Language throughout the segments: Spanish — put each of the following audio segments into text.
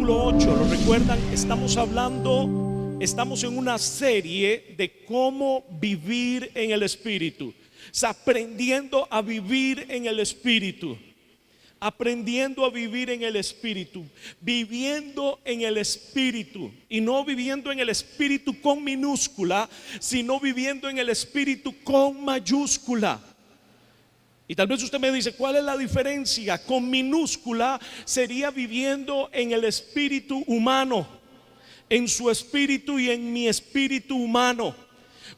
capítulo 8, ¿lo recuerdan? Estamos en una serie de cómo vivir en el Espíritu. O sea, aprendiendo a vivir en el Espíritu. Aprendiendo a vivir en el Espíritu, viviendo en el Espíritu, y no viviendo en el Espíritu con minúscula, sino viviendo en el Espíritu con mayúscula. Y tal vez usted me dice, ¿cuál es la diferencia? Con minúscula sería viviendo en el espíritu humano, en su espíritu y en mi espíritu humano.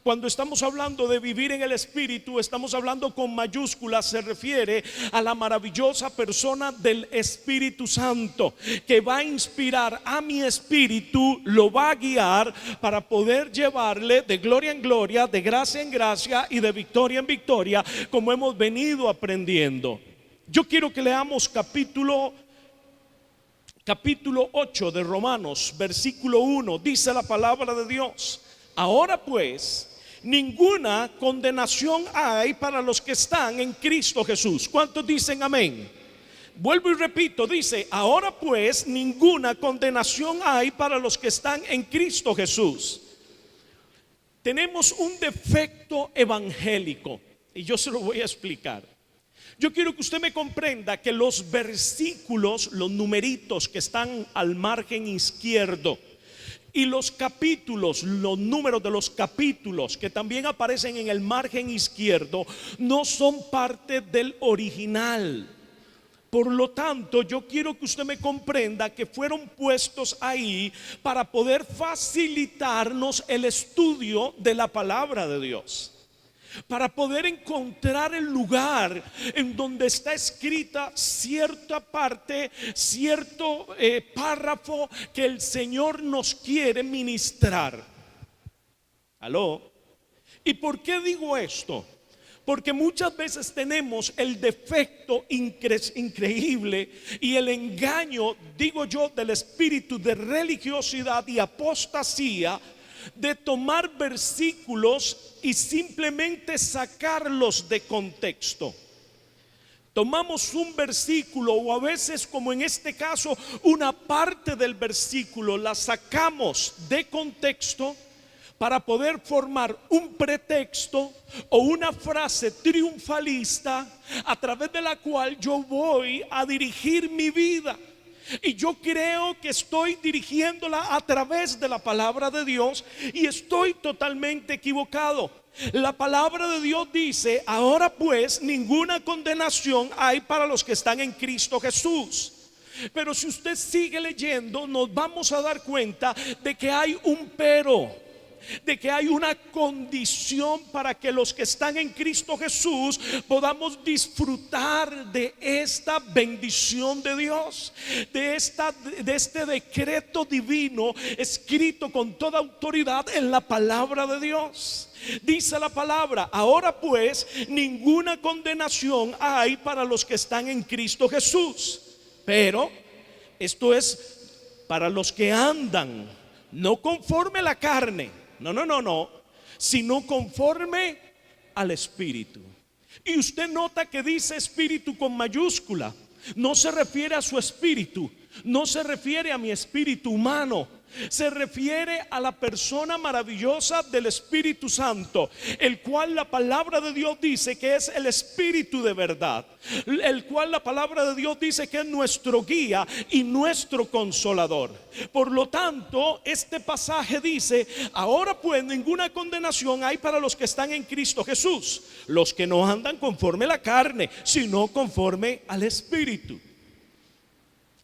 Cuando estamos hablando de vivir en el Espíritu, estamos hablando con mayúsculas, se refiere a la maravillosa persona del Espíritu Santo, que va a inspirar a mi espíritu, lo va a guiar para poder llevarle de gloria en gloria, de gracia en gracia y de victoria en victoria, como hemos venido aprendiendo. Yo quiero que leamos capítulo 8 de Romanos, versículo 1. Dice la palabra de Dios: ahora pues, ninguna condenación hay para los que están en Cristo Jesús. ¿Cuántos dicen amén? Vuelvo y repito, dice: ahora pues, ninguna condenación hay para los que están en Cristo Jesús. Tenemos un defecto evangélico y yo se lo voy a explicar. Yo quiero que usted me comprenda que los versículos, los numeritos que están al margen izquierdo, y los capítulos, los números de los capítulos que también aparecen en el margen izquierdo, no son parte del original. Por lo tanto, yo quiero que usted me comprenda que fueron puestos ahí para poder facilitarnos el estudio de la palabra de Dios, para poder encontrar el lugar en donde está escrita cierta parte, cierto párrafo que el Señor nos quiere ministrar. ¿Aló? ¿Y por qué digo esto? Porque muchas veces tenemos el defecto increíble y el engaño, digo yo, del espíritu de religiosidad y apostasía, de tomar versículos y simplemente sacarlos de contexto. Tomamos un versículo, o a veces, como en este caso, una parte del versículo la sacamos de contexto para poder formar un pretexto o una frase triunfalista a través de la cual yo voy a dirigir mi vida. Y yo creo que estoy dirigiéndola a través de la palabra de Dios, y estoy totalmente equivocado. La palabra de Dios dice: ahora pues, ninguna condenación hay para los que están en Cristo Jesús. Pero si usted sigue leyendo, nos vamos a dar cuenta de que hay un pero, de que hay una condición para que los que están en Cristo Jesús podamos disfrutar de esta bendición de Dios, de este decreto divino escrito con toda autoridad en la palabra de Dios. Dice la palabra: ahora pues, ninguna condenación hay para los que están en Cristo Jesús. Pero esto es para los que andan no conforme a la carne, no, sino conforme al Espíritu. Y usted nota que dice espíritu con mayúscula. No se refiere a su espíritu, no se refiere a mi espíritu humano, se refiere a la persona maravillosa del Espíritu Santo, el cual la palabra de Dios dice que es el Espíritu de verdad, el cual la palabra de Dios dice que es nuestro guía y nuestro consolador. Por lo tanto, este pasaje dice: ahora pues, ninguna condenación hay para los que están en Cristo Jesús, los que no andan conforme a la carne, sino conforme al Espíritu.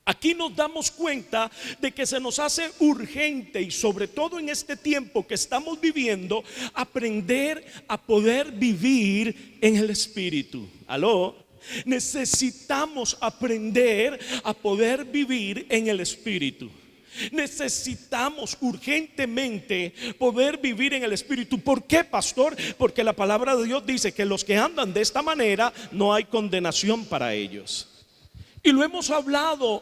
Aquí nos damos cuenta de que se nos hace urgente, y sobre todo en este tiempo que estamos viviendo, aprender a poder vivir en el Espíritu. ¿Aló? Necesitamos aprender a poder vivir en el Espíritu. Necesitamos urgentemente poder vivir en el Espíritu. ¿Por qué, pastor? Porque la palabra de Dios dice que los que andan de esta manera no hay condenación para ellos. Y lo hemos hablado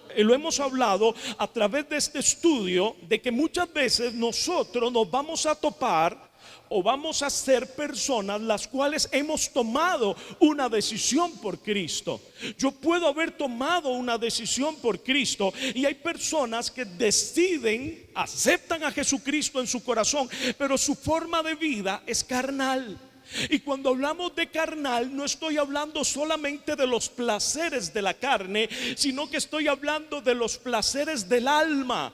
a través de este estudio, de que muchas veces nosotros nos vamos a topar o vamos a ser personas las cuales hemos tomado una decisión por Cristo. Yo puedo haber tomado una decisión por Cristo y hay personas que deciden, aceptan a Jesucristo en su corazón, pero su forma de vida es carnal. Y cuando hablamos de carnal, no estoy hablando solamente de los placeres de la carne, sino que estoy hablando de los placeres del alma.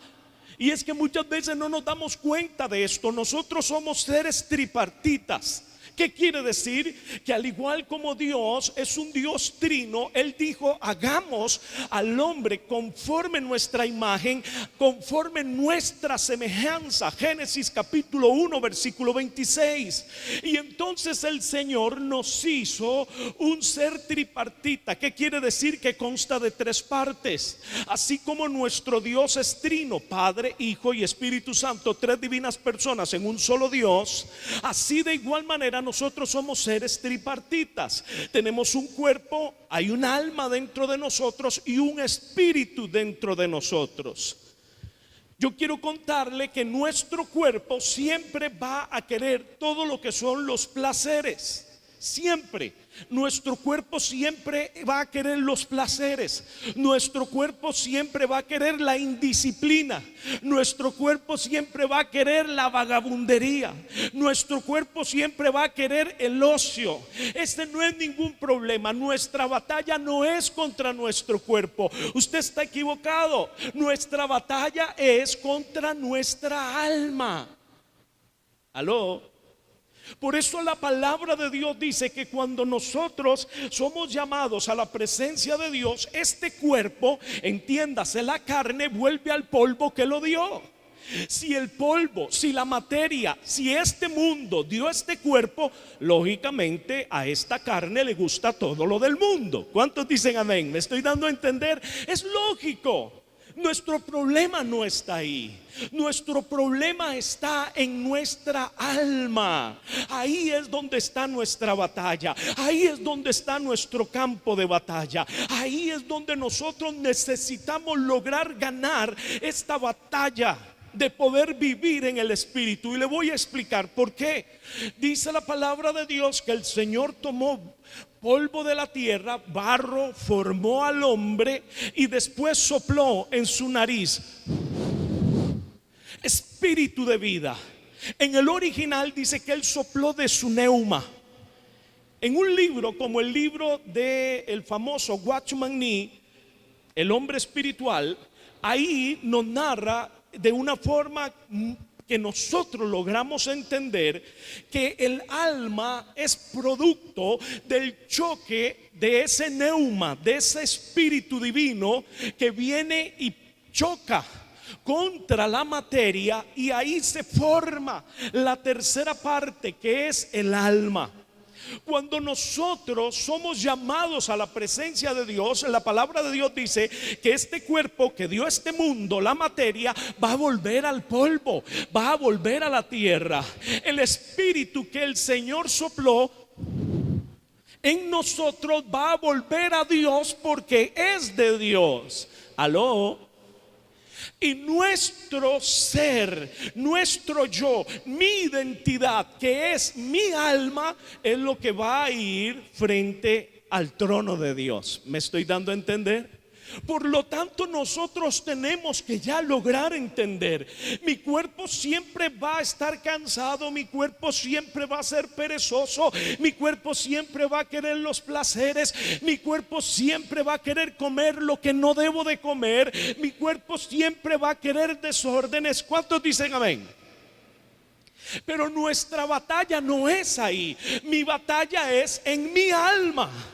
Y es que muchas veces no nos damos cuenta de esto. Nosotros somos seres tripartitas. ¿Qué quiere decir? Que al igual como Dios es un Dios trino, Él dijo: hagamos al hombre conforme nuestra imagen, conforme nuestra semejanza. Génesis capítulo 1 versículo 26. Y entonces el Señor nos hizo un ser tripartita. ¿Qué quiere decir? Que consta de tres partes. Así como nuestro Dios es trino, Padre, Hijo y Espíritu Santo, tres divinas personas en un solo Dios, así de igual manera nosotros somos seres tripartitas. Tenemos un cuerpo, hay un alma dentro de nosotros y un espíritu dentro de nosotros. Yo quiero contarle que nuestro cuerpo siempre va a querer todo lo que son los placeres. Siempre. Nuestro cuerpo siempre va a querer los placeres. Nuestro cuerpo siempre va a querer la indisciplina. Nuestro cuerpo siempre va a querer la vagabundería. Nuestro cuerpo siempre va a querer el ocio. Este no es ningún problema. Nuestra batalla no es contra nuestro cuerpo. Usted está equivocado. Nuestra batalla es contra nuestra alma. ¿Aló? Por eso la palabra de Dios dice que cuando nosotros somos llamados a la presencia de Dios, este cuerpo, entiéndase, la carne, vuelve al polvo que lo dio. Si el polvo, si la materia, si este mundo dio este cuerpo, lógicamente a esta carne le gusta todo lo del mundo. ¿Cuántos dicen amén? ¿Me estoy dando a entender? Es lógico. Nuestro problema no está ahí. Nuestro problema está en nuestra alma. Ahí es donde está nuestra batalla. Ahí es donde está nuestro campo de batalla. Ahí es donde nosotros necesitamos lograr ganar esta batalla de poder vivir en el Espíritu. Y le voy a explicar por qué. Dice la palabra de Dios que el Señor tomó polvo de la tierra, barro, formó al hombre y después sopló en su nariz espíritu de vida. En el original dice que él sopló de su neuma. En un libro como el libro del famoso Watchman Nee, el hombre espiritual, ahí nos narra de una forma que nosotros logramos entender que el alma es producto del choque de ese neuma, de ese espíritu divino que viene y choca contra la materia, y ahí se forma la tercera parte, que es el alma. Cuando nosotros somos llamados a la presencia de Dios, la palabra de Dios dice que este cuerpo que dio este mundo, la materia, va a volver al polvo, va a volver a la tierra. El espíritu que el Señor sopló en nosotros va a volver a Dios porque es de Dios. ¿Aló? Y nuestro ser, nuestro yo, mi identidad, que es mi alma, es lo que va a ir frente al trono de Dios. ¿Me estoy dando a entender? Por lo tanto, nosotros tenemos que ya lograr entender: mi cuerpo siempre va a estar cansado, mi cuerpo siempre va a ser perezoso, mi cuerpo siempre va a querer los placeres, mi cuerpo siempre va a querer comer lo que no debo de comer, mi cuerpo siempre va a querer desórdenes. ¿Cuántos dicen amén? Pero nuestra batalla no es ahí. Mi batalla es en mi alma.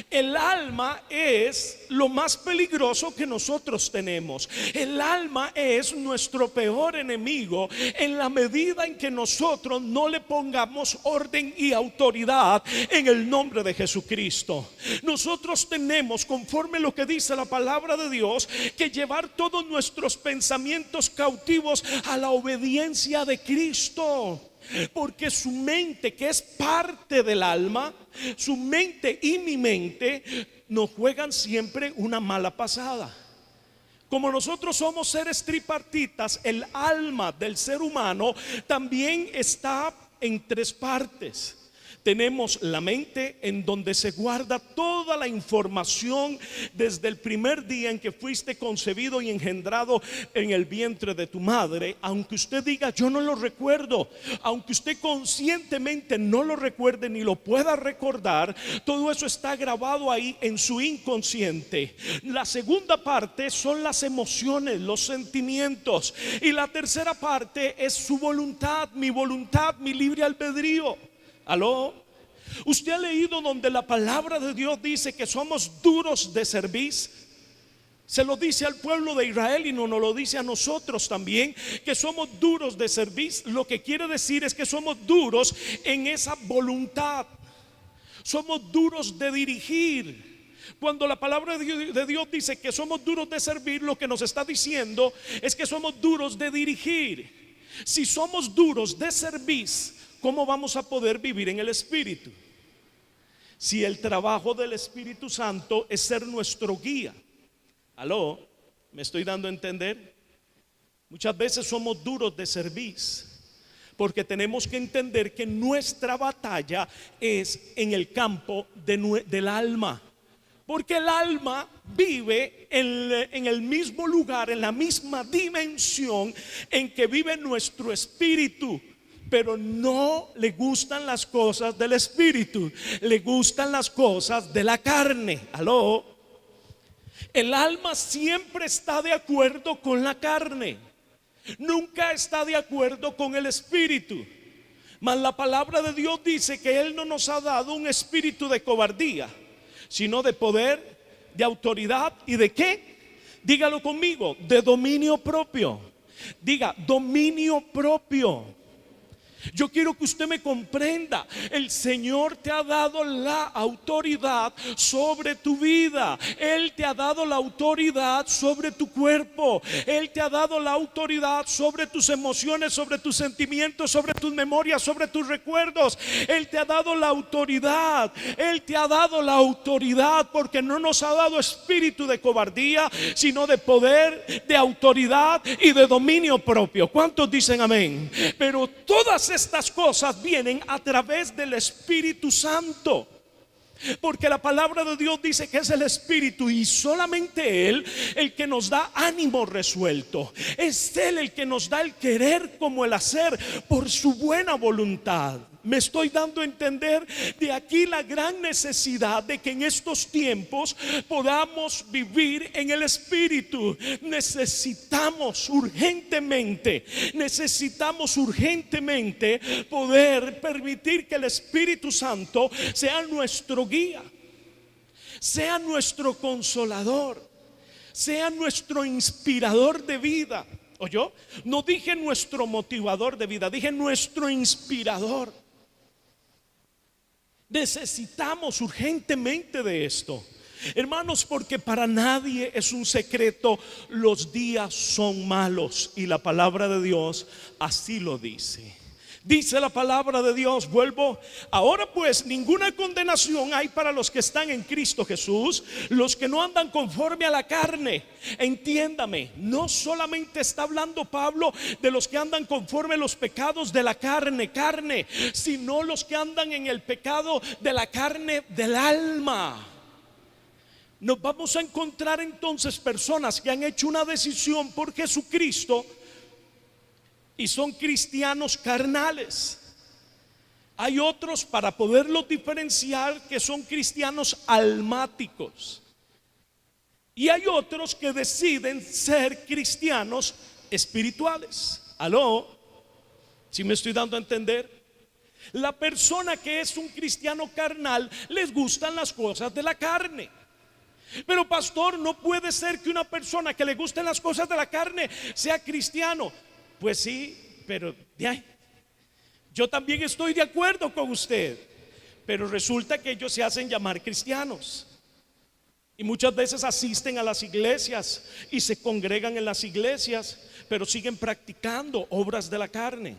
El alma es lo más peligroso que nosotros tenemos. El alma es nuestro peor enemigo en la medida en que nosotros no le pongamos orden y autoridad en el nombre de Jesucristo. Nosotros tenemos, conforme lo que dice la palabra de Dios, que llevar todos nuestros pensamientos cautivos a la obediencia de Cristo. Porque su mente, que es parte del alma, su mente y mi mente nos juegan siempre una mala pasada. Como nosotros somos seres tripartitas, el alma del ser humano también está en tres partes. Tenemos la mente, en donde se guarda toda la información desde el primer día en que fuiste concebido y engendrado en el vientre de tu madre. Aunque usted diga yo no lo recuerdo, aunque usted conscientemente no lo recuerde ni lo pueda recordar, todo eso está grabado ahí en su inconsciente. La segunda parte son las emociones, los sentimientos, y la tercera parte es su voluntad, mi libre albedrío. ¿Aló? ¿Usted ha leído donde la palabra de Dios dice que somos duros de cerviz? Se lo dice al pueblo de Israel y no nos lo dice a nosotros también, que somos duros de cerviz. Lo que quiere decir es que somos duros en esa voluntad. Somos duros de dirigir. Cuando la palabra de Dios dice que somos duros de servir, lo que nos está diciendo es que somos duros de dirigir. Si somos duros de cerviz, ¿cómo vamos a poder vivir en el Espíritu? Si el trabajo del Espíritu Santo es ser nuestro guía. ¿Aló? ¿Me estoy dando a entender? Muchas veces somos duros de cerviz, porque tenemos que entender que nuestra batalla es en el campo del alma. Porque el alma vive en el mismo lugar, en la misma dimensión en que vive nuestro espíritu. Pero no le gustan las cosas del espíritu, le gustan las cosas de la carne. ¿Aló? El alma siempre está de acuerdo con la carne, nunca está de acuerdo con el espíritu. Mas la palabra de Dios dice que Él no nos ha dado un espíritu de cobardía, sino de poder, de autoridad y de ¿qué? Dígalo conmigo, de dominio propio. Diga, dominio propio. Yo quiero que usted me comprenda. El Señor te ha dado la autoridad sobre tu vida. Él te ha dado la autoridad sobre tu cuerpo. Él te ha dado la autoridad sobre tus emociones, sobre tus sentimientos, sobre tus memorias, sobre tus recuerdos. Él te ha dado la autoridad. Él te ha dado la autoridad, porque no nos ha dado espíritu de cobardía, sino de poder, de autoridad y de dominio propio. ¿Cuántos dicen amén? Pero todas estas cosas vienen a través del Espíritu Santo, porque la palabra de Dios dice que es el Espíritu y solamente Él el que nos da ánimo resuelto. Es Él el que nos da el querer como el hacer por su buena voluntad. Me estoy dando a entender. De aquí la gran necesidad de que en estos tiempos podamos vivir en el Espíritu. Necesitamos urgentemente poder permitir que el Espíritu Santo sea nuestro guía, sea nuestro consolador, sea nuestro inspirador de vida. ¿Oyó? No dije nuestro motivador de vida, dije nuestro inspirador. Necesitamos urgentemente de esto, hermanos, porque para nadie es un secreto, los días son malos y la palabra de Dios así lo dice. Dice la palabra de Dios, vuelvo, ahora pues ninguna condenación hay para los que están en Cristo Jesús, los que no andan conforme a la carne. Entiéndame, no solamente está hablando Pablo de los que andan conforme a los pecados de la carne, sino los que andan en el pecado de la carne del alma. Nos vamos a encontrar entonces personas que han hecho una decisión por Jesucristo y son cristianos carnales. Hay otros, para poderlos diferenciar, que son cristianos almáticos. Y hay otros que deciden ser cristianos espirituales. ¿Aló? ¿Sí me estoy dando a entender? La persona que es un cristiano carnal, les gustan las cosas de la carne. Pero pastor, no puede ser que una persona que le gusten las cosas de la carne sea cristiano. Pues sí, pero yo también estoy de acuerdo con usted. Pero resulta que ellos se hacen llamar cristianos y muchas veces asisten a las iglesias y se congregan en las iglesias, pero siguen practicando obras de la carne.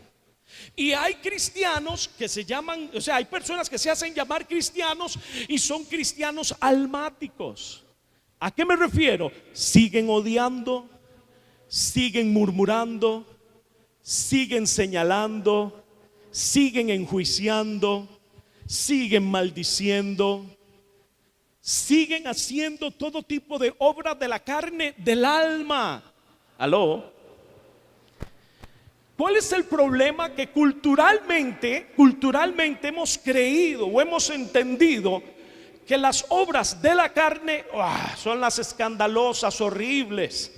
Y hay cristianos que se llaman, o sea, hay personas que se hacen llamar cristianos y son cristianos almáticos. ¿A qué me refiero? Siguen odiando, siguen murmurando, siguen señalando, siguen enjuiciando, siguen maldiciendo, siguen haciendo todo tipo de obras de la carne, del alma. ¿Aló? ¿Cuál es el problema? Que culturalmente hemos creído o hemos entendido que las obras de la carne son las escandalosas, horribles.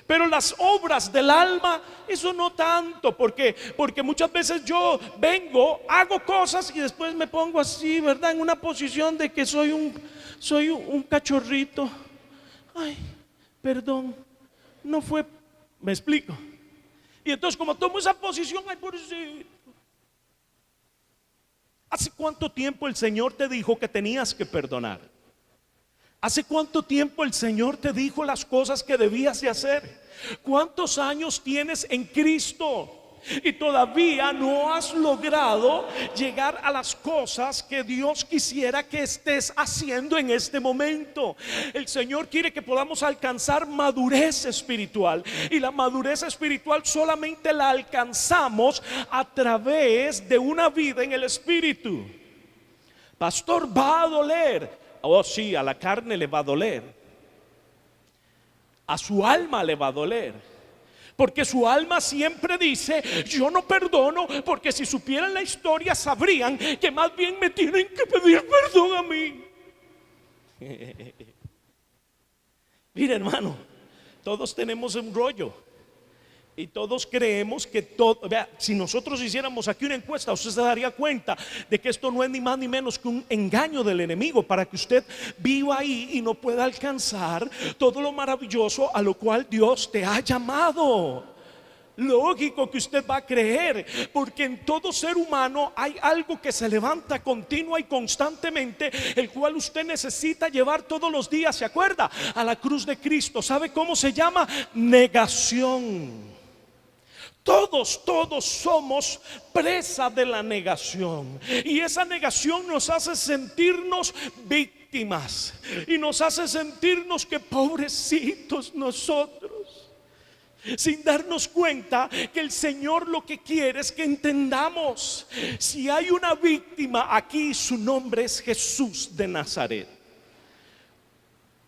Pero las obras del alma, eso no tanto, porque muchas veces yo vengo, hago cosas y después me pongo así, ¿verdad? En una posición de que soy un cachorrito. Ay, perdón, no fue, me explico. Y entonces como tomo esa posición, ay, pobrecito. ¿Hace cuánto tiempo el Señor te dijo que tenías que perdonar? ¿Hace cuánto tiempo el Señor te dijo las cosas que debías de hacer? ¿Cuántos años tienes en Cristo? Y todavía no has logrado llegar a las cosas que Dios quisiera que estés haciendo en este momento. El Señor quiere que podamos alcanzar madurez espiritual. Y la madurez espiritual solamente la alcanzamos a través de una vida en el Espíritu. Pastor, va a doler. Oh sí, a la carne le va a doler, a su alma le va a doler, porque su alma siempre dice: yo no perdono, porque si supieran la historia sabrían que más bien me tienen que pedir perdón a mí. Mire, hermano, todos tenemos un rollo y todos creemos que todo. Vea, si nosotros hiciéramos aquí una encuesta, usted se daría cuenta de que esto no es ni más ni menos que un engaño del enemigo para que usted viva ahí y no pueda alcanzar todo lo maravilloso a lo cual Dios te ha llamado. Lógico que usted va a creer, porque en todo ser humano hay algo que se levanta continua y constantemente, el cual usted necesita llevar todos los días. ¿Se acuerda? A la cruz de Cristo. ¿Sabe cómo se llama? Negación. Todos somos presa de la negación. Y esa negación nos hace sentirnos víctimas. Y nos hace sentirnos que pobrecitos nosotros. Sin darnos cuenta que el Señor lo que quiere es que entendamos: si hay una víctima aquí, su nombre es Jesús de Nazaret.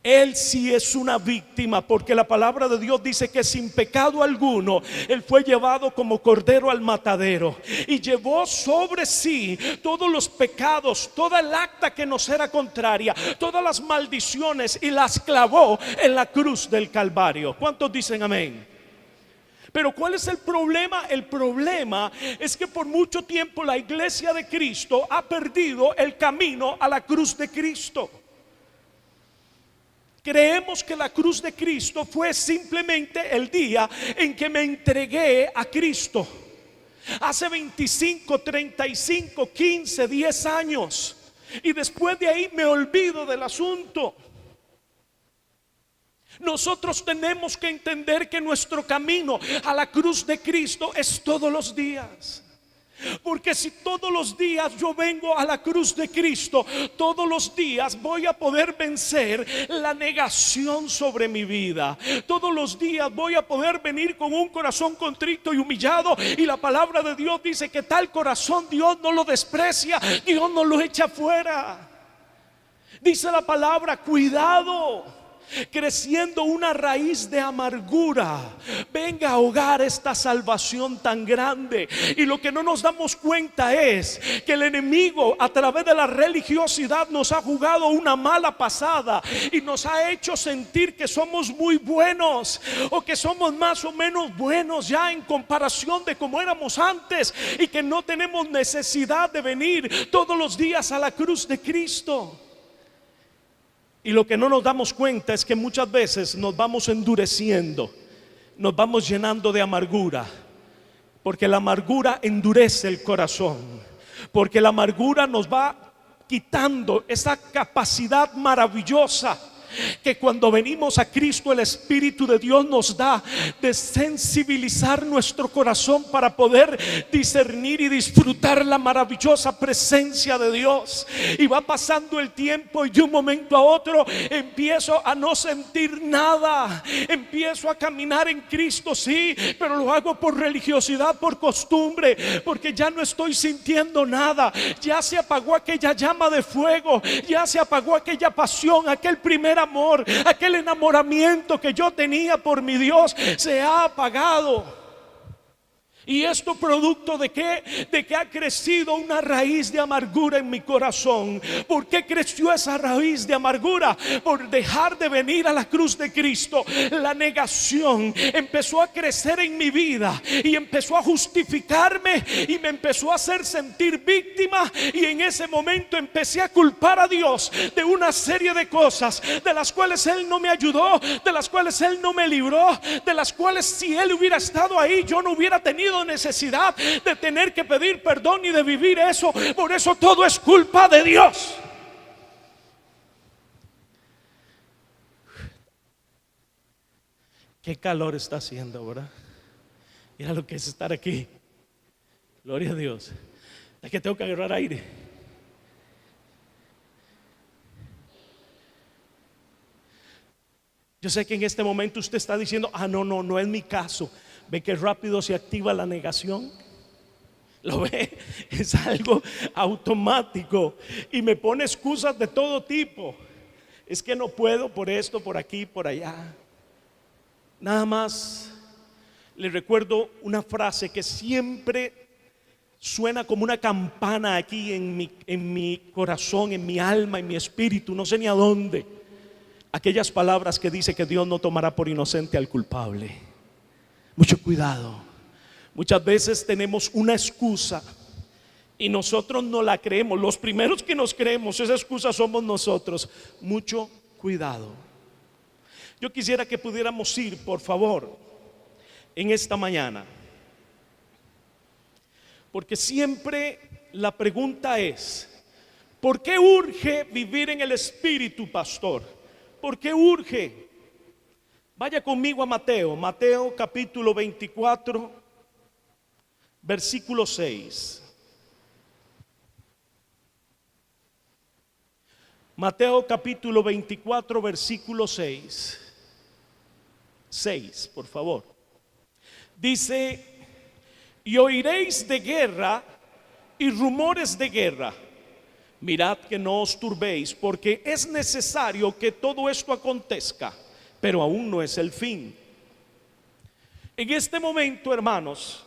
Él sí es una víctima, porque la palabra de Dios dice que sin pecado alguno Él fue llevado como cordero al matadero y llevó sobre sí todos los pecados, toda el acta que nos era contraria, todas las maldiciones, y las clavó en la cruz del Calvario. ¿Cuántos dicen amén? Pero ¿cuál es el problema? El problema es que por mucho tiempo la iglesia de Cristo ha perdido el camino a la cruz de Cristo. Creemos que la cruz de Cristo fue simplemente el día en que me entregué a Cristo. Hace 25, 35, 15, 10 años. Y después de ahí me olvido del asunto. Nosotros tenemos que entender que nuestro camino a la cruz de Cristo es todos los días. Porque si todos los días yo vengo a la cruz de Cristo, todos los días voy a poder vencer la negación sobre mi vida. Todos los días voy a poder venir con un corazón contrito y humillado. Y la palabra de Dios dice que tal corazón Dios no lo desprecia, Dios no lo echa fuera. Dice la palabra: cuidado, creciendo una raíz de amargura venga a ahogar esta salvación tan grande. Y lo que no nos damos cuenta es que el enemigo, a través de la religiosidad, nos ha jugado una mala pasada y nos ha hecho sentir que somos muy buenos, o que somos más o menos buenos ya en comparación de como éramos antes, y que no tenemos necesidad de venir todos los días a la cruz de Cristo. Y lo que no nos damos cuenta es que muchas veces nos vamos endureciendo, nos vamos llenando de amargura, porque la amargura endurece el corazón, porque la amargura nos va quitando esa capacidad maravillosa que cuando venimos a Cristo el Espíritu de Dios nos da de sensibilizar nuestro corazón para poder discernir y disfrutar la maravillosa presencia de Dios. Y va pasando el tiempo y de un momento a otro empiezo a no sentir nada, empiezo a caminar en Cristo, sí, pero lo hago por religiosidad, por costumbre, porque ya no estoy sintiendo nada. Ya se apagó aquella llama de fuego, ya se apagó aquella pasión, aquel primer amor, aquel enamoramiento que yo tenía por mi Dios, se ha apagado. ¿Y esto producto de qué? De que ha crecido una raíz de amargura en mi corazón. ¿Por qué creció esa raíz de amargura? Por dejar de venir a la cruz de Cristo. La negación empezó a crecer en mi vida y empezó a justificarme y me empezó a hacer sentir víctima, y en ese momento empecé a culpar a Dios de una serie de cosas de las cuales Él no me ayudó, de las cuales Él no me libró, de las cuales si Él hubiera estado ahí yo no hubiera tenido necesidad de tener que pedir perdón y de vivir eso. Por eso todo es culpa de Dios. Qué calor está haciendo, ¿verdad? Mira lo que es estar aquí. Gloria a Dios. Es que tengo que agarrar aire. Yo sé que en este momento usted está diciendo: no es mi caso. ¿Ve que rápido se activa la negación? ¿Lo ve? Es algo automático y me pone excusas de todo tipo. Es que no puedo por esto, por aquí, por allá. Nada más le recuerdo una frase que siempre suena como una campana aquí en mi corazón, en mi alma, en mi espíritu, no sé ni a dónde. Aquellas palabras que dice que Dios no tomará por inocente al culpable. Mucho cuidado. Muchas veces tenemos una excusa y nosotros no la creemos. Los primeros que nos creemos esa excusa somos nosotros. Mucho cuidado. Yo quisiera que pudiéramos ir, por favor, en esta mañana, porque siempre la pregunta es: ¿por qué urge vivir en el Espíritu, pastor? ¿Por qué urge? Vaya conmigo a Mateo capítulo 24, versículo 6. Mateo capítulo 24, versículo 6. 6, por favor. Dice: y oiréis de guerra y rumores de guerra. Mirad que no os turbéis, porque es necesario que todo esto acontezca, pero aún no es el fin. En este momento, hermanos,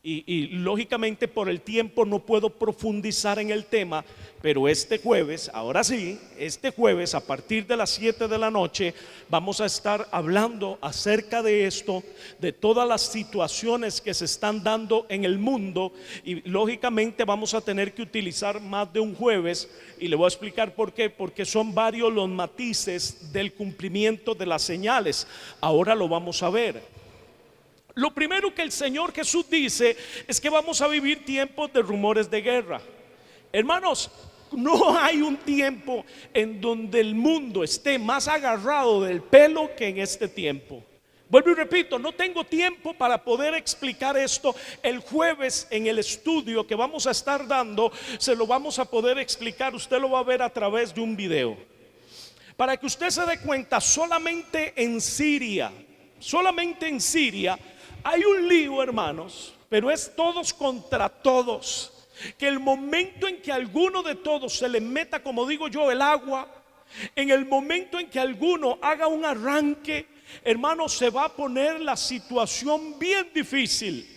y lógicamente por el tiempo no puedo profundizar en el tema, pero este jueves, ahora sí, este jueves a partir de las 7 de la noche vamos a estar hablando acerca de esto, de todas las situaciones que se están dando en el mundo, y lógicamente vamos a tener que utilizar más de un jueves, y le voy a explicar por qué. Porque son varios los matices del cumplimiento de las señales. Ahora lo vamos a ver. Lo primero que el Señor Jesús dice es que vamos a vivir tiempos de rumores de guerra. Hermanos, no hay un tiempo en donde el mundo esté más agarrado del pelo que en este tiempo. Vuelvo y repito, no tengo tiempo para poder explicar esto. El jueves en el estudio que vamos a estar dando, se lo vamos a poder explicar. Usted lo va a ver a través de un video. Para que usted se dé cuenta, solamente en Siria hay un lío, hermanos, pero es todos contra todos. Que el momento en que alguno de todos se le meta, como digo yo, el agua, en el momento en que alguno haga un arranque, hermanos, se va a poner la situación bien difícil.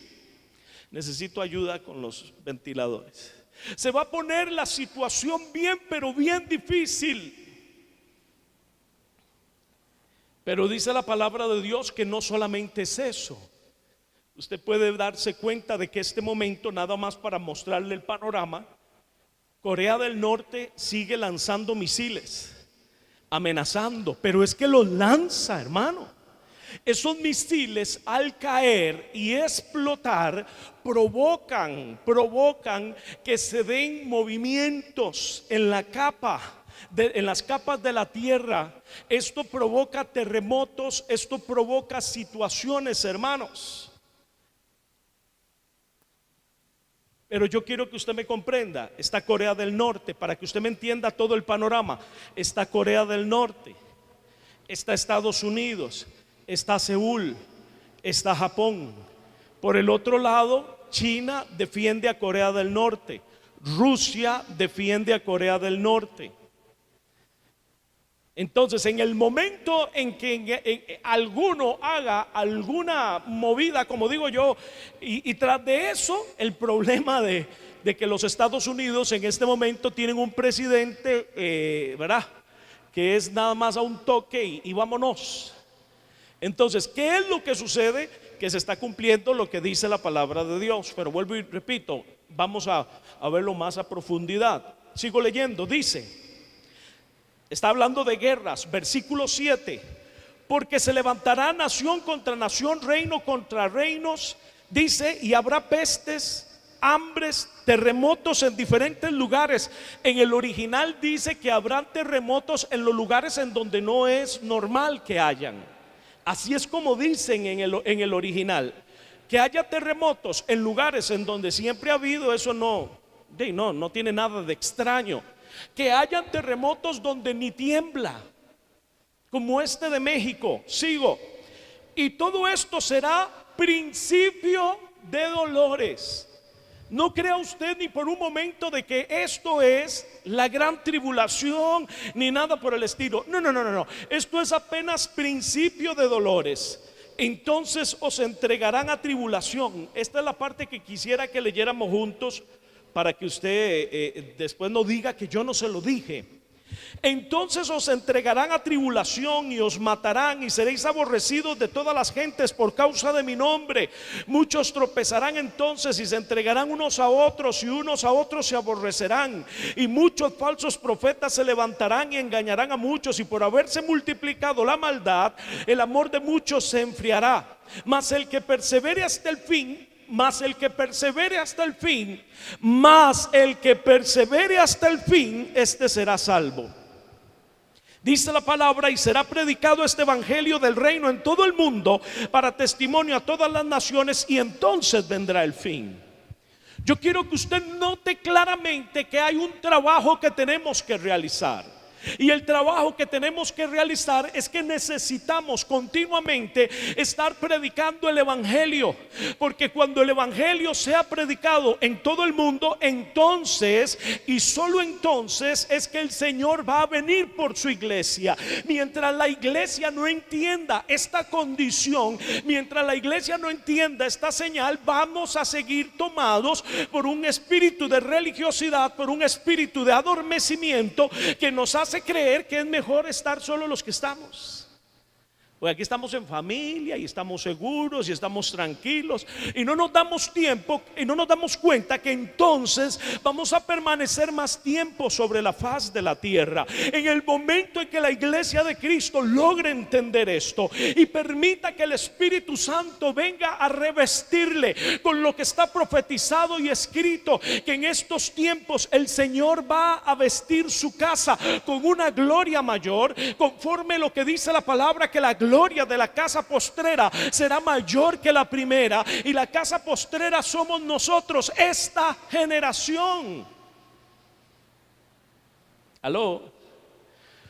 Necesito ayuda con los ventiladores. Se va a poner la situación bien, pero bien difícil. Pero dice la palabra de Dios que no solamente es eso. Usted puede darse cuenta de que este momento, nada más para mostrarle el panorama, Corea del Norte sigue lanzando misiles, amenazando, pero es que los lanza, hermano. Esos misiles al caer y explotar provocan que se den movimientos en la capa en las capas de la tierra. Esto provoca terremotos, esto provoca situaciones, hermanos. Pero yo quiero que usted me comprenda. Está Corea del Norte, para que usted me entienda todo el panorama. Está Corea del Norte, está Estados Unidos, está Seúl, está Japón. Por el otro lado, China defiende a Corea del Norte, Rusia defiende a Corea del Norte. Entonces, en el momento en que alguno haga alguna movida, como digo yo, y tras de eso, el problema de que los Estados Unidos en este momento tienen un presidente, ¿verdad?, que es nada más a un toque y vámonos. Entonces, ¿qué es lo que sucede? Que se está cumpliendo lo que dice la palabra de Dios. Pero vuelvo y repito, vamos a verlo más a profundidad. Sigo leyendo, dice, está hablando de guerras, versículo 7. Porque se levantará nación contra nación, reino contra reinos, dice, y habrá pestes, hambres, terremotos en diferentes lugares. En el original dice que habrán terremotos en los lugares en donde no es normal que hayan. Así es como dicen en el original. Que haya terremotos en lugares en donde siempre ha habido, eso no tiene nada de extraño. Que hayan terremotos donde ni tiembla, como este de México. Sigo. Y todo esto será principio de dolores. No crea usted ni por un momento de que esto es la gran tribulación, ni nada por el estilo. No. Esto es apenas principio de dolores. Entonces os entregarán a tribulación. Esta es la parte que quisiera que leyéramos juntos, para que usted después no diga que yo no se lo dije. Entonces os entregarán a tribulación y os matarán y seréis aborrecidos de todas las gentes por causa de mi nombre. Muchos tropezarán entonces y se entregarán unos a otros y unos a otros se aborrecerán. Y muchos falsos profetas se levantarán y engañarán a muchos, y por haberse multiplicado la maldad, el amor de muchos se enfriará. Mas el que persevere hasta el fin, este será salvo. Dice la palabra, y será predicado este evangelio del reino en todo el mundo para testimonio a todas las naciones, y entonces vendrá el fin. Yo quiero que usted note claramente que hay un trabajo que tenemos que realizar. Y el trabajo que tenemos que realizar es que necesitamos continuamente estar predicando el evangelio, porque cuando el evangelio sea predicado en todo el mundo, entonces y solo entonces es que el Señor va a venir por su iglesia. Mientras la iglesia no entienda esta condición, mientras la iglesia no entienda esta señal, vamos a seguir tomados por un espíritu de religiosidad, por un espíritu de adormecimiento que nos hace creer que es mejor estar solo los que estamos. Pues aquí estamos en familia y estamos seguros y estamos tranquilos, y no nos damos tiempo y no nos damos cuenta que entonces vamos a permanecer más tiempo sobre la faz de la tierra. En el momento en que la iglesia de Cristo logre entender esto y permita que el Espíritu Santo venga a revestirle con lo que está profetizado y escrito, que en estos tiempos el Señor va a vestir su casa con una gloria mayor, conforme lo que dice la palabra, que la gloria de la casa postrera será mayor que la primera, y la casa postrera somos nosotros, esta generación. Aló.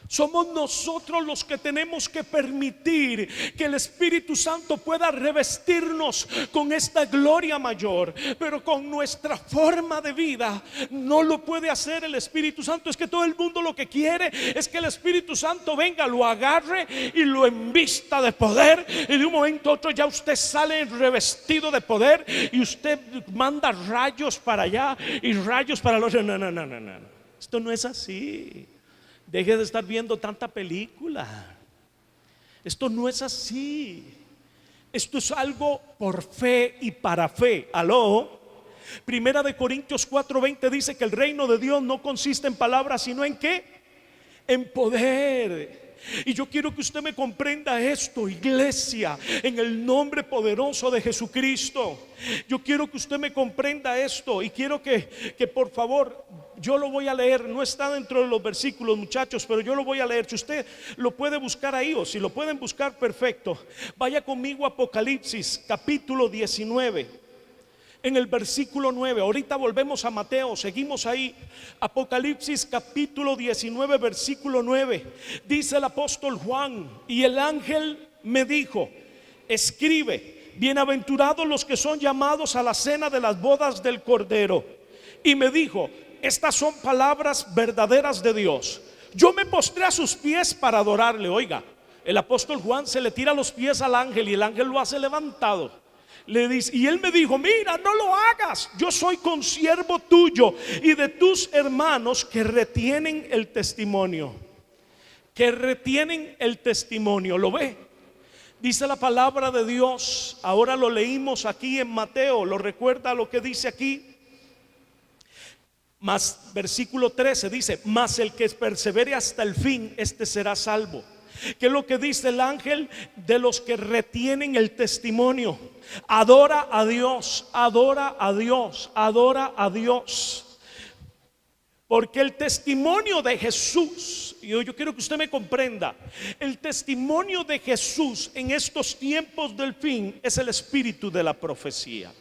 Somos nosotros los que tenemos que permitir que el Espíritu Santo pueda revestirnos con esta gloria mayor, pero con nuestra forma de vida no lo puede hacer el Espíritu Santo. Es que todo el mundo lo que quiere es que el Espíritu Santo venga, lo agarre y lo envista de poder, y de un momento a otro ya usted sale revestido de poder y usted manda rayos para allá y rayos para los... No. Esto no es así. Deje de estar viendo tanta película. Esto no es así. Esto es algo por fe y para fe. Aló. Primera de Corintios 4:20 dice que el reino de Dios no consiste en palabras, sino en ¿qué? En poder. Y yo quiero que usted me comprenda esto, iglesia, en el nombre poderoso de Jesucristo. Yo quiero que usted me comprenda esto, y quiero que por favor yo lo voy a leer, no está dentro de los versículos, muchachos, pero yo lo voy a leer. Si usted lo puede buscar ahí, o si lo pueden buscar, perfecto. Vaya conmigo a Apocalipsis capítulo 19, en el versículo 9. Ahorita volvemos a Mateo, seguimos ahí. Apocalipsis capítulo 19, versículo 9. Dice el apóstol Juan: y el ángel me dijo, escribe, bienaventurados los que son llamados a la cena de las bodas del Cordero. Y me dijo, estas son palabras verdaderas de Dios. Yo me postré a sus pies para adorarle. Oiga, el apóstol Juan se le tira a los pies al ángel y el ángel lo hace levantado. Le dice, y él me dijo, mira, no lo hagas, yo soy consiervo tuyo y de tus hermanos que retienen el testimonio. Que retienen el testimonio. ¿Lo ve? Dice la palabra de Dios. Ahora lo leímos aquí en Mateo. ¿Lo recuerda lo que dice aquí? Más versículo 13 dice, mas el que persevere hasta el fin, este será salvo. ¿Qué es lo que dice el ángel? De los que retienen el testimonio. Adora a Dios, adora a Dios, adora a Dios. Porque el testimonio de Jesús, y yo quiero que usted me comprenda, el testimonio de Jesús en estos tiempos del fin es el espíritu de la profecía.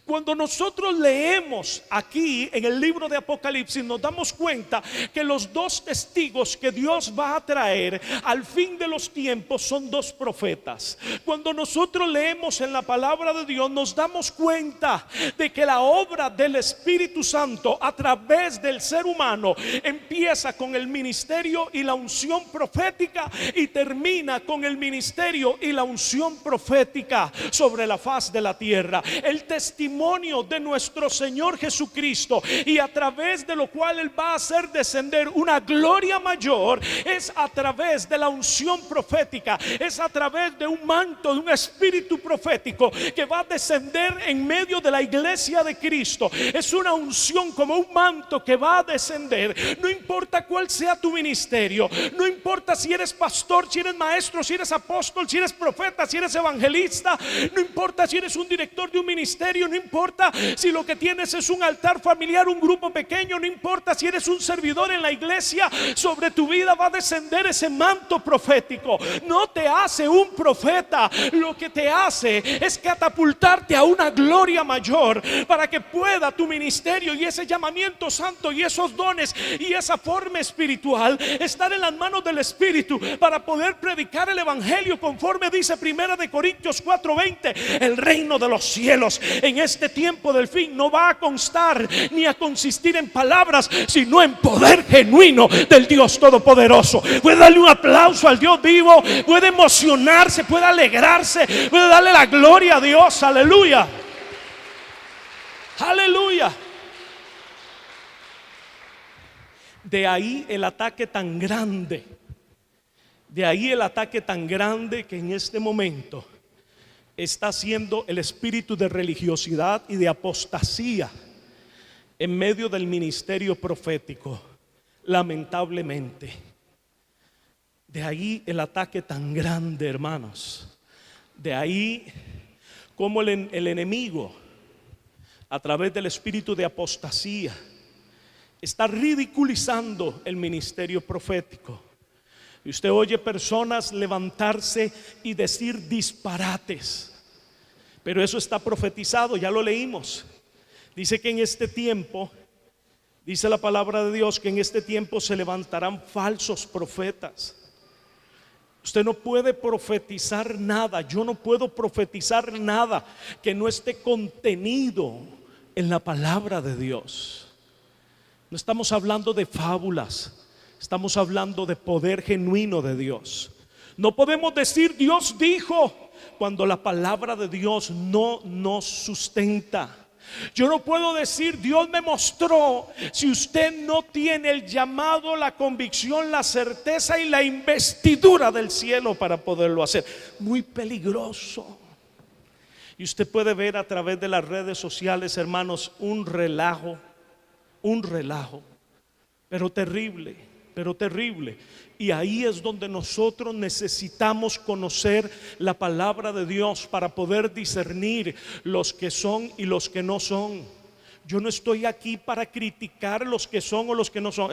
Cuando nosotros leemos aquí en el libro de Apocalipsis, nos damos cuenta que los dos testigos que Dios va a traer al fin de los tiempos son dos profetas. Cuando nosotros leemos en la palabra de Dios, nos damos cuenta de que la obra del Espíritu Santo a través del ser humano empieza con el ministerio y la unción profética y termina con el ministerio y la unción profética sobre la faz de la tierra. El testimonio de nuestro Señor Jesucristo, y a través de lo cual Él va a hacer descender una gloria mayor, es a través de la unción profética, es a través de un manto, de un espíritu profético que va a descender en medio de la iglesia de Cristo. Es una unción como un manto que va a descender. No importa cuál sea tu ministerio, no importa si eres pastor, si eres maestro, si eres apóstol, si eres profeta, si eres evangelista, no importa si eres un director de un ministerio, no importa si lo que tienes es un altar familiar, un grupo pequeño, no importa si eres un servidor en la iglesia, sobre tu vida va a descender ese manto profético. No te hace un profeta, lo que te hace es catapultarte a una gloria mayor, para que pueda tu ministerio y ese llamamiento santo y esos dones y esa forma espiritual estar en las manos del Espíritu, para poder predicar el evangelio conforme dice 1 Corintios 4:20. El reino de los cielos en este tiempo del fin no va a constar ni a consistir en palabras, sino en poder genuino del Dios Todopoderoso. Puede darle un aplauso al Dios vivo, puede emocionarse, puede alegrarse, puede darle la gloria a Dios. Aleluya, aleluya. De ahí el ataque tan grande, de ahí el ataque tan grande que en este momento está haciendo el espíritu de religiosidad y de apostasía en medio del ministerio profético, lamentablemente. De ahí el ataque tan grande, hermanos. De ahí como el enemigo, a través del espíritu de apostasía, está ridiculizando el ministerio profético. Y usted oye personas levantarse y decir disparates, pero eso está profetizado, ya lo leímos. Dice que en este tiempo, dice la palabra de Dios, que en este tiempo se levantarán falsos profetas. Usted no puede profetizar nada, yo no puedo profetizar nada que no esté contenido en la palabra de Dios. No estamos hablando de fábulas, estamos hablando de poder genuino de Dios. No podemos decir Dios dijo cuando la palabra de Dios no nos sustenta. Yo no puedo decir Dios me mostró si usted no tiene el llamado, la convicción, la certeza y la investidura del cielo para poderlo hacer. Muy peligroso. Y usted puede ver a través de las redes sociales, hermanos, un relajo, pero terrible, pero terrible. Y ahí es donde nosotros necesitamos conocer la palabra de Dios para poder discernir los que son y los que no son. Yo no estoy aquí para criticar los que son o los que no son.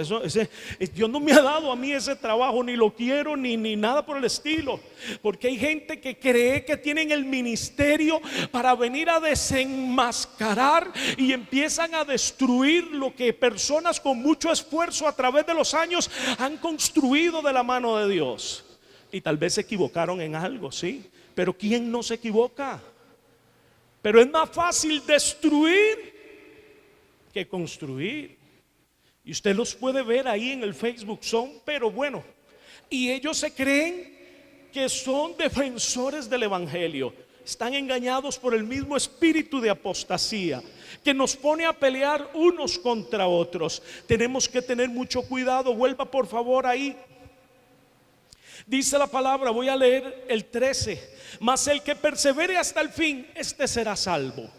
Dios no me ha dado a mí ese trabajo, ni lo quiero, ni nada por el estilo. Porque hay gente que cree que tienen el ministerio para venir a desenmascarar y empiezan a destruir lo que personas con mucho esfuerzo a través de los años han construido de la mano de Dios. Y tal vez se equivocaron en algo, sí. Pero ¿quién no se equivoca? Pero es más fácil destruir que construir. Y usted los puede ver ahí en el Facebook, pero bueno, y ellos se creen que son defensores del evangelio. Están engañados por el mismo espíritu de apostasía que nos pone a pelear unos contra otros. Tenemos que tener mucho cuidado. Vuelva por favor ahí. Dice la palabra, voy a leer el 13: mas el que persevere hasta el fin, este será salvo.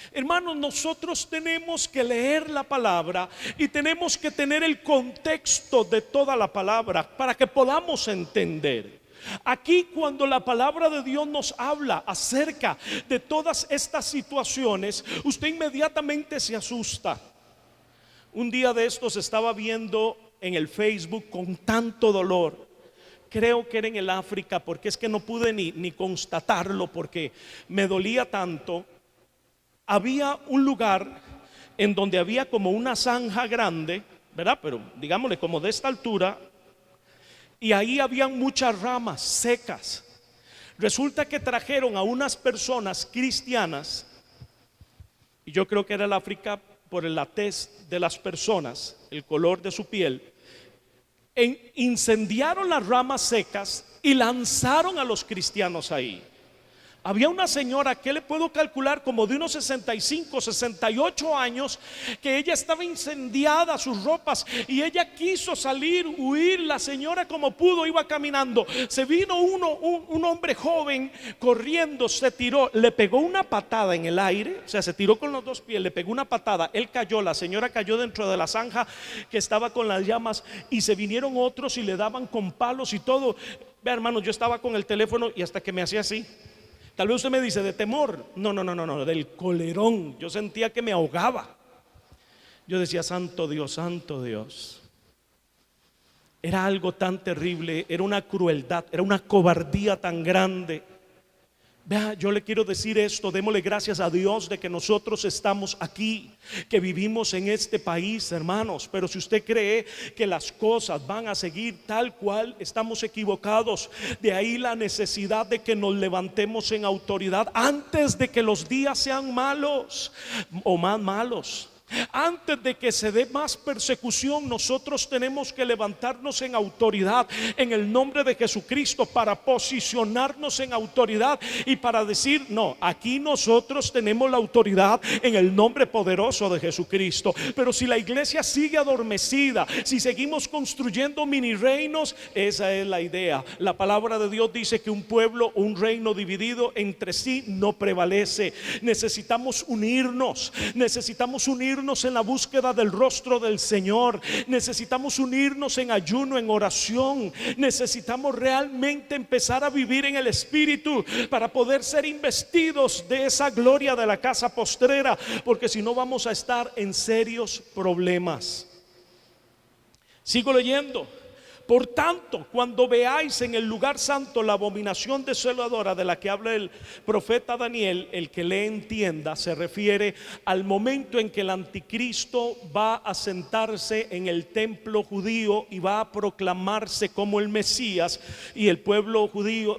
Hermanos, nosotros tenemos que leer la palabra y tenemos que tener el contexto de toda la palabra para que podamos entender. Aquí, cuando la palabra de Dios nos habla acerca de todas estas situaciones, usted inmediatamente se asusta. Un día de estos estaba viendo en el Facebook con tanto dolor. Creo que era en el África, porque es que no pude ni constatarlo porque me dolía tanto. Había un lugar en donde había como una zanja grande, ¿verdad? Pero digámosle como de esta altura, y ahí habían muchas ramas secas. Resulta que trajeron a unas personas cristianas, y yo creo que era el África por la tez de las personas, el color de su piel, incendiaron las ramas secas y lanzaron a los cristianos ahí. Había una señora que le puedo calcular como de unos 65, 68 años, que ella estaba incendiada sus ropas y ella quiso salir, huir. La señora como pudo iba caminando. Se vino un hombre joven corriendo, se tiró, le pegó una patada en el aire, o sea, se tiró con los dos pies, le pegó una patada, él cayó, la señora cayó dentro de la zanja que estaba con las llamas, y se vinieron otros y le daban con palos y todo. Vea, hermano, yo estaba con el teléfono y hasta que me hacía así. Tal vez usted me dice de temor. No, del colerón. Yo sentía que me ahogaba. Yo decía, santo Dios, santo Dios. Era algo tan terrible, era una crueldad, era una cobardía tan grande. Vea, yo le quiero decir esto: démosle gracias a Dios de que nosotros estamos aquí, que vivimos en este país, hermanos. Pero si usted cree que las cosas van a seguir tal cual, estamos equivocados. De ahí la necesidad de que nos levantemos en autoridad antes de que los días sean malos o más malos. Antes de que se dé más persecución, nosotros tenemos que levantarnos en autoridad en el nombre de Jesucristo, para posicionarnos en autoridad y para decir, no, aquí nosotros tenemos la autoridad en el nombre poderoso de Jesucristo. Pero si la iglesia sigue adormecida, si seguimos construyendo mini reinos, esa es la idea. La palabra de Dios dice que un pueblo o un reino dividido entre sí no prevalece. Necesitamos unirnos en la búsqueda del rostro del Señor. Necesitamos unirnos en ayuno, en oración. Necesitamos realmente empezar a vivir en el Espíritu para poder ser investidos de esa gloria de la casa postrera, porque si no vamos a estar en serios problemas. Sigo leyendo. Por tanto, cuando veáis en el lugar santo la abominación desoladora de la que habla el profeta Daniel, el que le entienda, se refiere al momento en que el anticristo va a sentarse en el templo judío y va a proclamarse como el Mesías, y el pueblo judío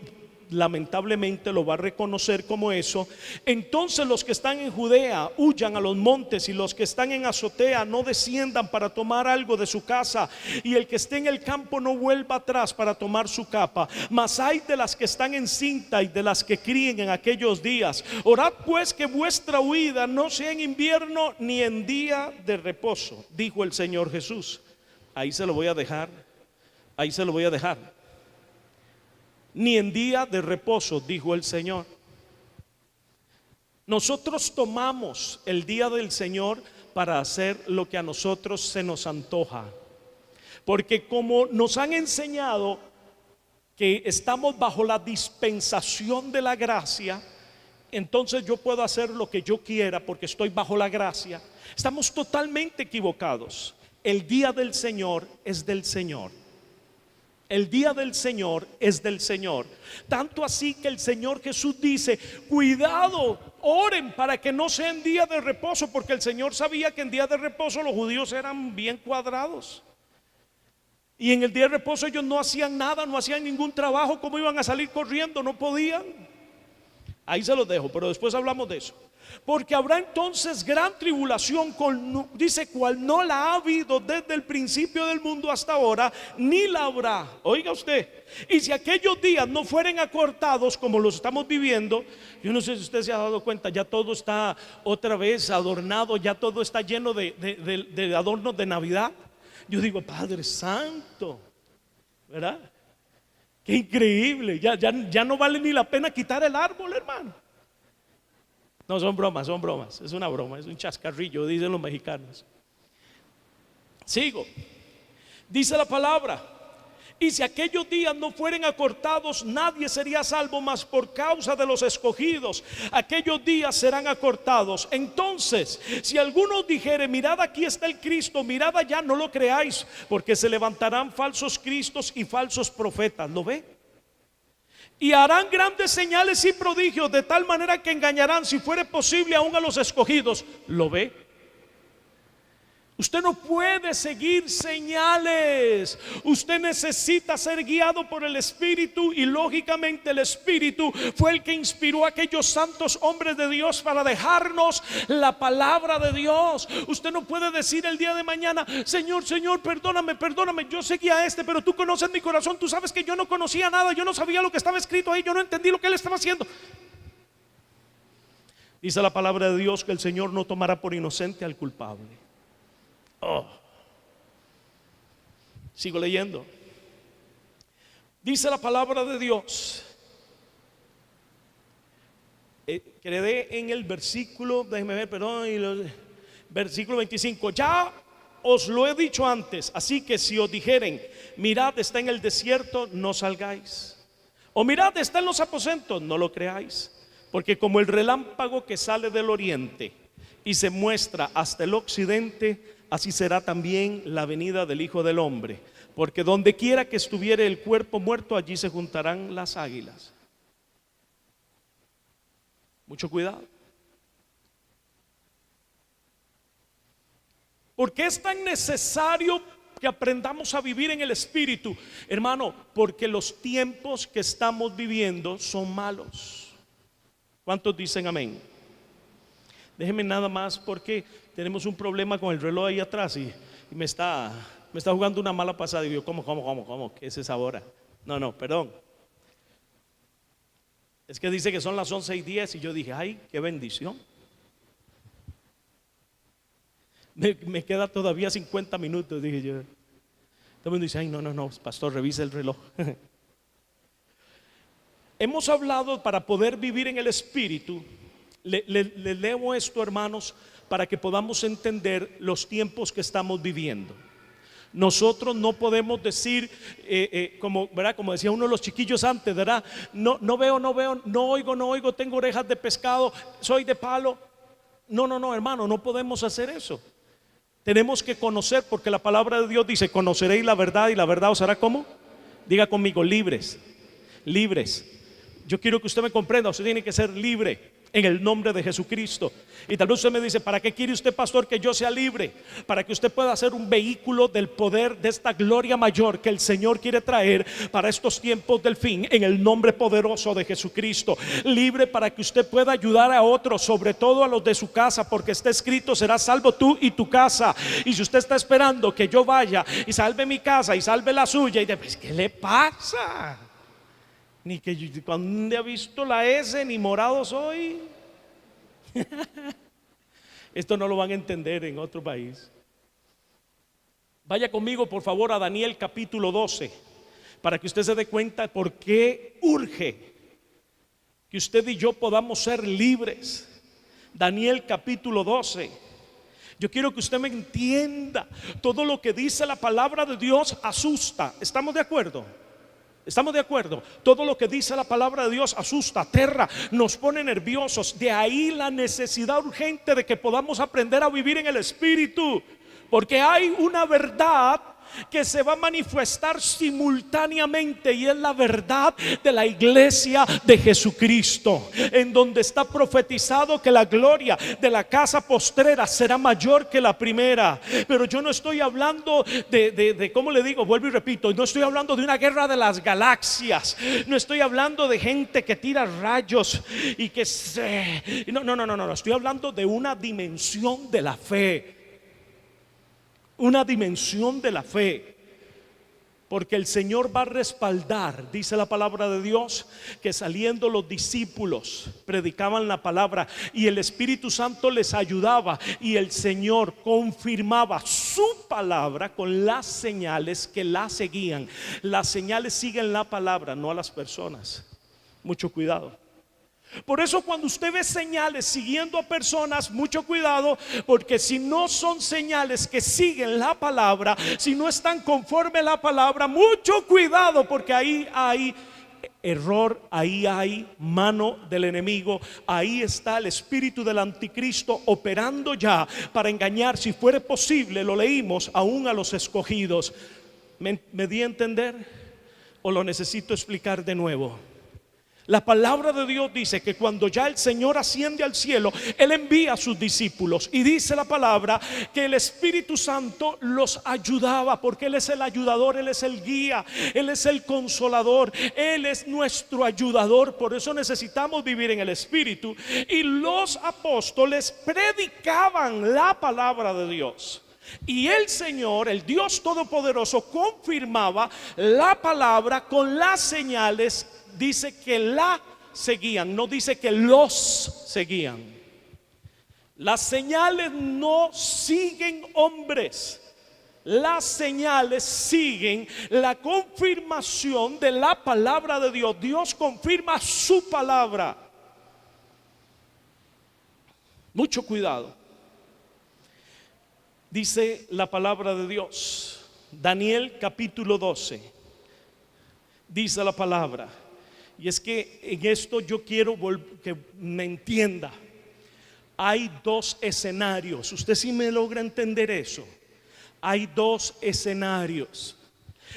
lamentablemente lo va a reconocer como eso. Entonces los que están en Judea huyan a los montes, y los que están en azotea no desciendan para tomar algo de su casa, y el que esté en el campo no vuelva atrás para tomar su capa. Mas hay de las que están en cinta y de las que críen en aquellos días. Orad pues que vuestra huida no sea en invierno ni en día de reposo, dijo el Señor Jesús. Ahí se lo voy a dejar. Ni en día de reposo, dijo el Señor. Nosotros tomamos el día del Señor para hacer lo que a nosotros se nos antoja, porque como nos han enseñado que estamos bajo la dispensación de la gracia, entonces yo puedo hacer lo que yo quiera porque estoy bajo la gracia. Estamos totalmente equivocados. El día del Señor es del Señor. El día del Señor es del Señor. Tanto así que el Señor Jesús dice: cuidado, oren para que no sea en día de reposo, porque el Señor sabía que en día de reposo los judíos eran bien cuadrados. Y en el día de reposo ellos no hacían nada, no hacían ningún trabajo. ¿Cómo iban a salir corriendo? No podían. Ahí se los dejo, pero después hablamos de eso. Porque habrá entonces gran tribulación, dice, cual no la ha habido desde el principio del mundo hasta ahora, ni la habrá. Oiga usted, y si aquellos días no fueren acortados como los estamos viviendo, yo no sé si usted se ha dado cuenta, ya todo está otra vez adornado, ya todo está lleno de adornos de Navidad. Yo digo, Padre Santo, ¿verdad? Qué increíble, ya no vale ni la pena quitar el árbol, hermano. No, son bromas, es una broma, es un chascarrillo, dicen los mexicanos. Sigo, dice la palabra: y si aquellos días no fueren acortados, nadie sería salvo, mas por causa de los escogidos aquellos días serán acortados. Entonces, si alguno dijere: mirad, aquí está el Cristo, mirad allá, no lo creáis, porque se levantarán falsos cristos y falsos profetas. ¿Lo ve? Y harán grandes señales y prodigios, de tal manera que engañarán, si fuere posible, aún a los escogidos. ¿Lo ve? Usted no puede seguir señales. Usted necesita ser guiado por el Espíritu. Y lógicamente el Espíritu fue el que inspiró a aquellos santos hombres de Dios para dejarnos la palabra de Dios. Usted no puede decir el día de mañana: Señor, Señor, perdóname, yo seguía pero tú conoces mi corazón. Tú sabes que yo no conocía nada, yo no sabía lo que estaba escrito ahí, yo no entendí lo que él estaba haciendo. Dice la palabra de Dios que el Señor no tomará por inocente al culpable. Sigo leyendo. Dice la palabra de Dios, quedé en el versículo, déjeme ver, perdón, versículo 25. Ya os lo he dicho antes, así que si os dijeren: mirad, está en el desierto, no salgáis, o mirad, está en los aposentos, no lo creáis. Porque como el relámpago que sale del oriente y se muestra hasta el occidente, así será también la venida del Hijo del Hombre. Porque donde quiera que estuviere el cuerpo muerto, allí se juntarán las águilas. Mucho cuidado. ¿Por qué es tan necesario que aprendamos a vivir en el Espíritu? Hermano, porque los tiempos que estamos viviendo son malos. ¿Cuántos dicen amén? Déjenme nada más, porque tenemos un problema con el reloj ahí atrás y me está jugando una mala pasada. Y yo, ¿cómo? ¿Qué es esa hora? No, perdón. Es que dice que son las 11:10 y yo dije: ay, qué bendición. Me queda todavía 50 minutos, dije yo. Todo el mundo dice: ay, no, pastor, revise el reloj. Hemos hablado para poder vivir en el Espíritu. Le leo esto, hermanos, para que podamos entender los tiempos que estamos viviendo. Nosotros no podemos decir, ¿verdad? Como decía uno de los chiquillos antes, ¿verdad? No veo, no oigo, tengo orejas de pescado, soy de palo. No, hermano, no podemos hacer eso. Tenemos que conocer, porque la palabra de Dios dice: conoceréis la verdad y la verdad os hará ¿cómo? Diga conmigo: libres. Yo quiero que usted me comprenda, usted tiene que ser libre en el nombre de Jesucristo. Y tal vez usted me dice: ¿para qué quiere usted, pastor, que yo sea libre? Para que usted pueda ser un vehículo del poder de esta gloria mayor que el Señor quiere traer para estos tiempos del fin, en el nombre poderoso de Jesucristo. Libre para que usted pueda ayudar a otros, sobre todo a los de su casa, porque está escrito: serás salvo tú y tu casa. Y si usted está esperando que yo vaya y salve mi casa y salve la suya, y pues, ¿qué le pasa? Ni que cuando ha visto la S, ni morado soy. Esto no lo van a entender en otro país. Vaya conmigo, por favor, a Daniel capítulo 12, para que usted se dé cuenta por qué urge que usted y yo podamos ser libres. Daniel capítulo 12. Yo quiero que usted me entienda. Todo lo que dice la palabra de Dios asusta. ¿Estamos de acuerdo? ¿Estamos de acuerdo? Todo lo que dice la palabra de Dios asusta, aterra, nos pone nerviosos. De ahí la necesidad urgente de que podamos aprender a vivir en el Espíritu. Porque hay una verdad que se va a manifestar simultáneamente, y es la verdad de la iglesia de Jesucristo, en donde está profetizado que la gloria de la casa postrera será mayor que la primera. Pero yo no estoy hablando de ¿cómo le digo? Vuelvo y repito, no estoy hablando de una guerra de las galaxias, no estoy hablando de gente que tira rayos y que no, estoy hablando de una dimensión de la fe. Una dimensión de la fe. Porque el Señor va a respaldar, dice la palabra de Dios, que saliendo los discípulos predicaban la palabra y el Espíritu Santo les ayudaba, y el Señor confirmaba su palabra con las señales que la seguían. Las señales siguen la palabra, no a las personas. Mucho cuidado. Por eso cuando usted ve señales siguiendo a personas, mucho cuidado, porque si no son señales que siguen la palabra, si no están conforme a la palabra, mucho cuidado, porque ahí hay error, ahí hay mano del enemigo, ahí está el espíritu del anticristo operando ya para engañar, si fuere posible, lo leímos, aún a los escogidos. ¿Me di a entender? ¿O lo necesito explicar de nuevo? La palabra de Dios dice que cuando ya el Señor asciende al cielo, Él envía a sus discípulos, y dice la palabra que el Espíritu Santo los ayudaba, porque Él es el ayudador, Él es el guía, Él es el consolador, Él es nuestro ayudador. Por eso necesitamos vivir en el Espíritu. Y los apóstoles predicaban la palabra de Dios, y el Señor, el Dios Todopoderoso, confirmaba la palabra con las señales. Dice que la seguían, no dice que los seguían. Las señales no siguen hombres. Las señales siguen la confirmación de la palabra de Dios. Dios confirma su palabra. Mucho cuidado. Dice la palabra de Dios, Daniel capítulo 12. Dice la palabra. Y es que en esto yo quiero que me entienda. Hay dos escenarios. Usted sí me logra entender eso. Hay dos escenarios.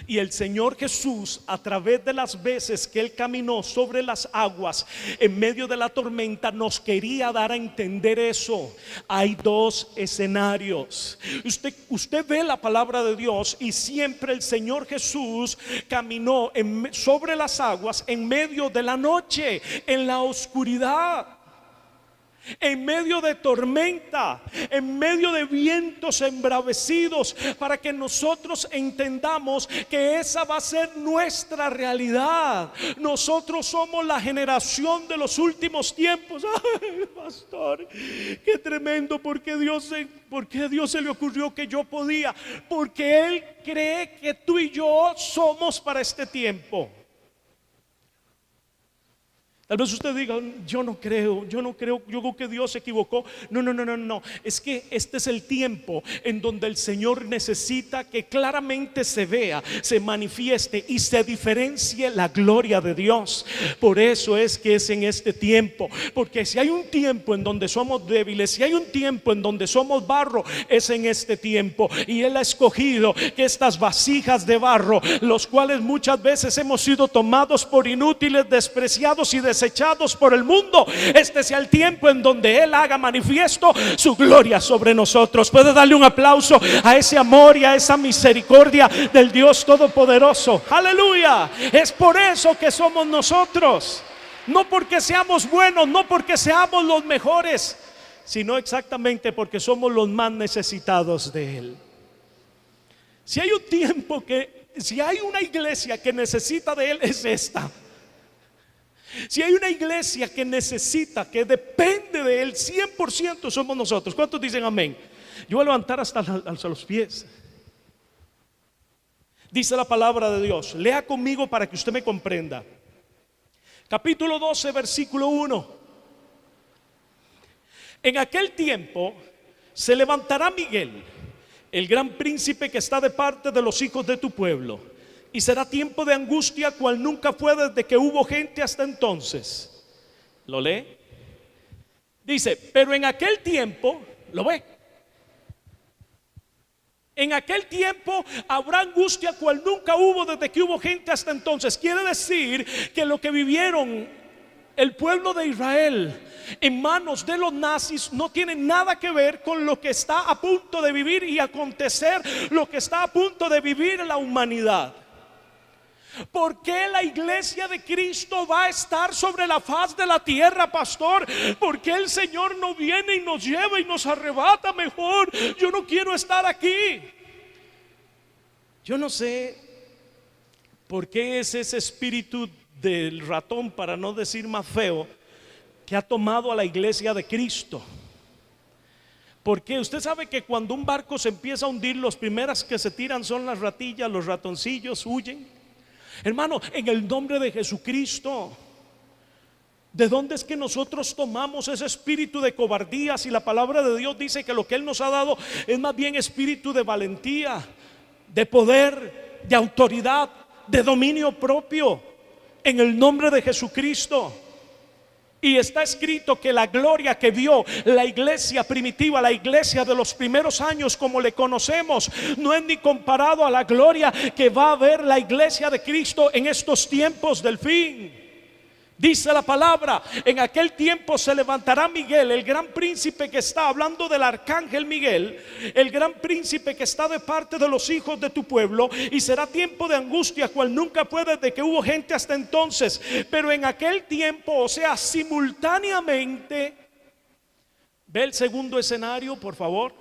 Y el Señor Jesús, a través de las veces que Él caminó sobre las aguas en medio de la tormenta, nos quería dar a entender eso. Hay dos escenarios. Usted ve la palabra de Dios, y siempre el Señor Jesús caminó sobre las aguas en medio de la noche, en la oscuridad, en medio de tormenta, en medio de vientos embravecidos, para que nosotros entendamos que esa va a ser nuestra realidad. Nosotros somos la generación de los últimos tiempos. Ay, pastor, qué tremendo. ¿Por qué a Dios se le ocurrió que yo podía? Porque Él cree que tú y yo somos para este tiempo. Tal vez usted diga, yo no creo, yo creo que Dios se equivocó. No. Es que este es el tiempo en donde el Señor necesita que claramente se vea, se manifieste y se diferencie la gloria de Dios. Por eso es que es en este tiempo. Porque si hay un tiempo en donde somos débiles, si hay un tiempo en donde somos barro, es en este tiempo. Y Él ha escogido que estas vasijas de barro, los cuales muchas veces hemos sido tomados por inútiles, despreciados y desechados por el mundo, este sea el tiempo en donde Él haga manifiesto su gloria sobre nosotros. Puede darle un aplauso a ese amor y a esa misericordia del Dios Todopoderoso. Aleluya. Es por eso que somos nosotros, no porque seamos buenos, no porque seamos los mejores, sino exactamente porque somos los más necesitados de Él. Si hay un tiempo si hay una iglesia que necesita de Él, es esta. Si hay una iglesia que necesita, que depende de Él 100%, somos nosotros. ¿Cuántos dicen amén? Yo voy a levantar hasta los pies. Dice la palabra de Dios, lea conmigo para que usted me comprenda. Capítulo 12, versículo 1. En aquel tiempo se levantará Miguel, el gran príncipe que está de parte de los hijos de tu pueblo, y será tiempo de angustia cual nunca fue desde que hubo gente hasta entonces. ¿Lo lee? Dice, pero en aquel tiempo, ¿lo ve? En aquel tiempo habrá angustia cual nunca hubo desde que hubo gente hasta entonces. Quiere decir que lo que vivieron el pueblo de Israel en manos de los nazis no tiene nada que ver con lo que está a punto de vivir y acontecer, lo que está a punto de vivir la humanidad. ¿Por qué la iglesia de Cristo va a estar sobre la faz de la tierra, pastor? ¿Por qué el Señor no viene y nos lleva y nos arrebata mejor? Yo no quiero estar aquí. Yo no sé por qué es ese espíritu del ratón, para no decir más feo, que ha tomado a la iglesia de Cristo. Porque usted sabe que cuando un barco se empieza a hundir, los primeras que se tiran son las ratillas, los ratoncillos huyen. Hermano, en el nombre de Jesucristo, ¿de dónde es que nosotros tomamos ese espíritu de cobardía? Si la palabra de Dios dice que lo que Él nos ha dado es más bien espíritu de valentía, de poder, de autoridad, de dominio propio, en el nombre de Jesucristo. Y está escrito que la gloria que vio la iglesia primitiva, la iglesia de los primeros años como le conocemos, no es ni comparado a la gloria que va a ver la iglesia de Cristo en estos tiempos del fin. Dice la palabra, en aquel tiempo se levantará Miguel, el gran príncipe que está, hablando del arcángel Miguel, el gran príncipe que está de parte de los hijos de tu pueblo, y será tiempo de angustia cual nunca fue desde que hubo gente hasta entonces. Pero en aquel tiempo, o sea, simultáneamente, ve el segundo escenario, por favor.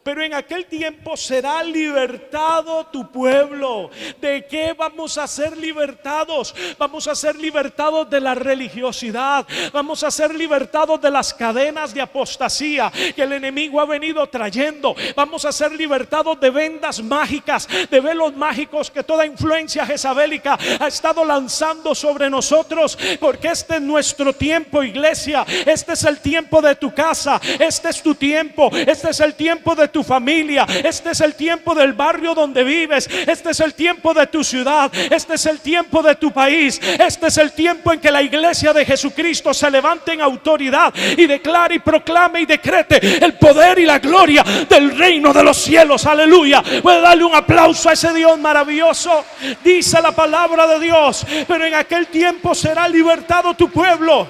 Pero en aquel tiempo será libertado tu pueblo. ¿De qué vamos a ser libertados? Vamos a ser libertados de la religiosidad. Vamos a ser libertados de las cadenas de apostasía que el enemigo ha venido trayendo. Vamos a ser libertados de vendas mágicas, de velos mágicos que toda influencia jezabélica ha estado lanzando sobre nosotros. Porque este es nuestro tiempo, iglesia. Este es el tiempo de tu casa. Este es tu tiempo. Este es el tiempo de tu familia. Este es el tiempo del barrio donde vives. Este es el tiempo de tu ciudad. Este es el tiempo de tu país. Este es el tiempo en que la iglesia de Jesucristo se levante en autoridad y declare y proclame y decrete el poder y la gloria del reino de los cielos. Aleluya. Puede darle un aplauso a ese Dios maravilloso. Dice la palabra de Dios, pero en aquel tiempo será libertado tu pueblo.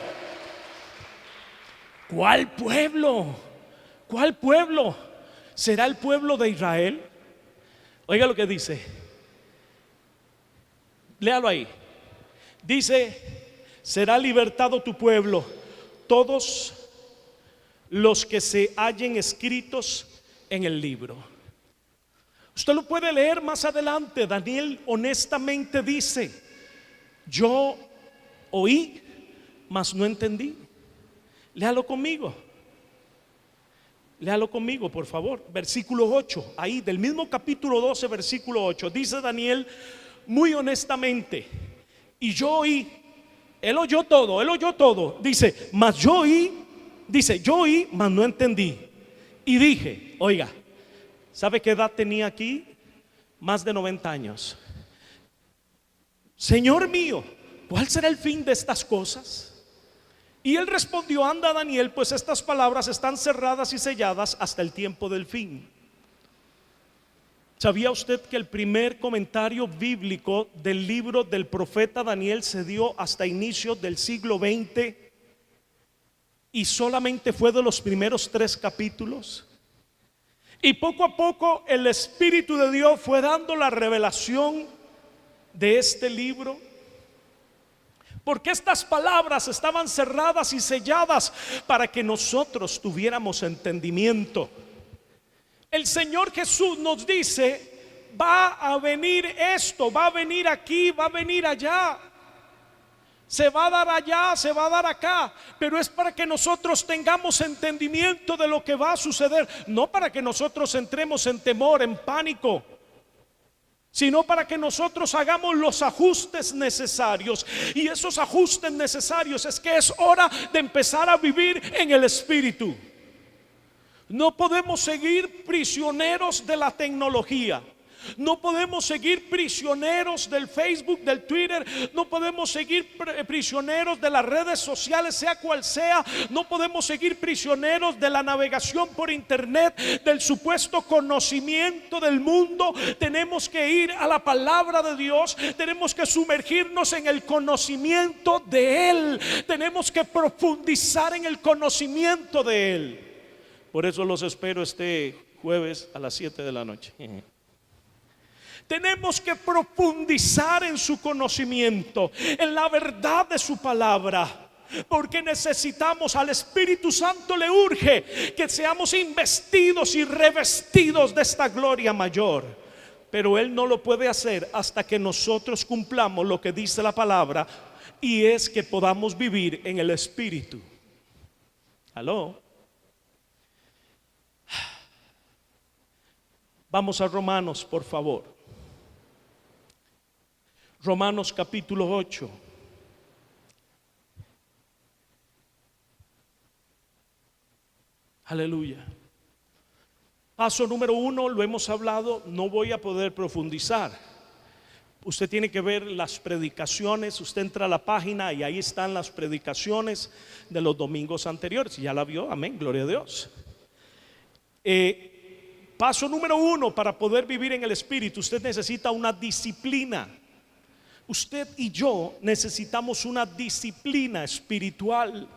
¿Cuál pueblo? ¿Cuál pueblo? ¿Será el pueblo de Israel? Oiga lo que dice. Léalo ahí. Dice, será libertado tu pueblo, todos los que se hallen escritos en el libro. Usted lo puede leer más adelante. Daniel honestamente dice, yo oí, mas no entendí. Léalo conmigo. Léalo conmigo, por favor. Versículo 8, ahí del mismo capítulo 12, versículo 8. Dice Daniel muy honestamente, y yo oí. Él oyó todo. Dice, mas yo oí. Dice, yo oí, mas no entendí. Y dije, oiga, ¿sabe qué edad tenía aquí? Más de 90 años. Señor mío, ¿cuál será el fin de estas cosas? Y él respondió, anda Daniel, pues estas palabras están cerradas y selladas hasta el tiempo del fin. ¿Sabía usted que el primer comentario bíblico del libro del profeta Daniel se dio hasta inicios del siglo XX? Y solamente fue de los primeros 3 capítulos. Y poco a poco el Espíritu de Dios fue dando la revelación de este libro. Porque estas palabras estaban cerradas y selladas para que nosotros tuviéramos entendimiento. El Señor Jesús nos dice, va a venir esto, va a venir aquí, va a venir allá. Se va a dar allá, se va a dar acá. Pero es para que nosotros tengamos entendimiento de lo que va a suceder. No para que nosotros entremos en temor, en pánico, sino para que nosotros hagamos los ajustes necesarios. Y esos ajustes necesarios es que es hora de empezar a vivir en el Espíritu. No podemos seguir prisioneros de la tecnología. No podemos seguir prisioneros del Facebook, del Twitter. No podemos seguir prisioneros de las redes sociales, sea cual sea. No podemos seguir prisioneros de la navegación por internet, del supuesto conocimiento del mundo. Tenemos que ir a la palabra de Dios. Tenemos que sumergirnos en el conocimiento de Él. Tenemos que profundizar en el conocimiento de Él. Por eso los espero este jueves a las 7 de la noche. Tenemos que profundizar en su conocimiento, en la verdad de su palabra. Porque necesitamos, al Espíritu Santo le urge que seamos investidos y revestidos de esta gloria mayor. Pero Él no lo puede hacer hasta que nosotros cumplamos lo que dice la palabra, y es que podamos vivir en el Espíritu. ¿Aló? Vamos a Romanos, por favor. Romanos capítulo 8. Aleluya. Paso número 1, lo hemos hablado, no voy a poder profundizar. Usted tiene que ver las predicaciones. Usted entra a la página y ahí están las predicaciones de los domingos anteriores. Ya la vio, amén, gloria a Dios. Paso número 1, para poder vivir en el Espíritu, usted necesita una disciplina. Usted y yo necesitamos una disciplina espiritual.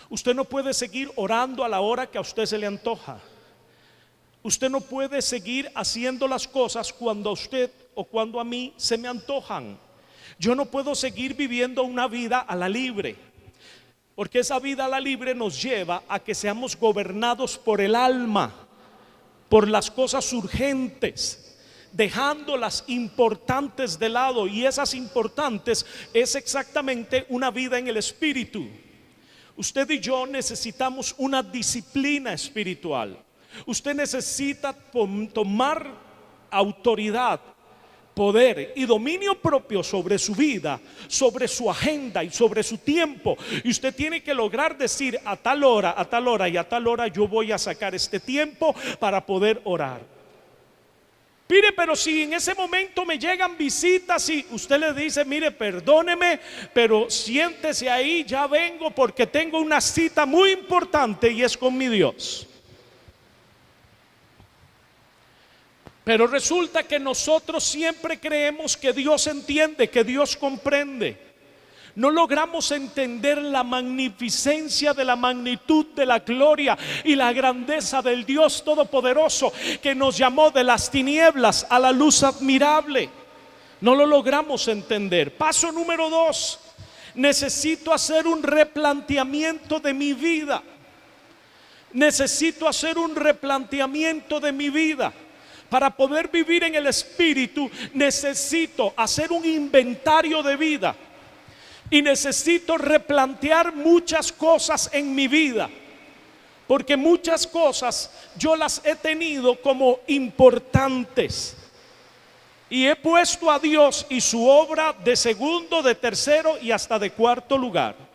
Usted no puede seguir orando a la hora que a usted se le antoja. Usted no puede seguir haciendo las cosas cuando a usted o cuando a mí se me antojan. Yo no puedo seguir viviendo una vida a la libre, porque esa vida a la libre nos lleva a que seamos gobernados por el alma, por las cosas urgentes, dejando las importantes de lado. Y esas importantes es exactamente una vida en el Espíritu. Usted y yo necesitamos una disciplina espiritual. Usted necesita tomar autoridad, poder y dominio propio sobre su vida, sobre su agenda y sobre su tiempo. Y usted tiene que lograr decir: a tal hora y a tal hora yo voy a sacar este tiempo para poder orar. Mire, pero si en ese momento me llegan visitas y usted le dice: mire, perdóneme, pero siéntese ahí, ya vengo porque tengo una cita muy importante y es con mi Dios. Pero resulta que nosotros siempre creemos que Dios entiende, que Dios comprende. No logramos entender la magnificencia de la magnitud de la gloria y la grandeza del Dios Todopoderoso, que nos llamó de las tinieblas a la luz admirable. No lo logramos entender. Paso número 2. Necesito hacer un replanteamiento de mi vida. Necesito hacer un replanteamiento de mi vida. Para poder vivir en el Espíritu, necesito hacer un inventario de vida. Y necesito replantear muchas cosas en mi vida, porque muchas cosas yo las he tenido como importantes y he puesto a Dios y su obra de segundo, de tercero y hasta de cuarto lugar.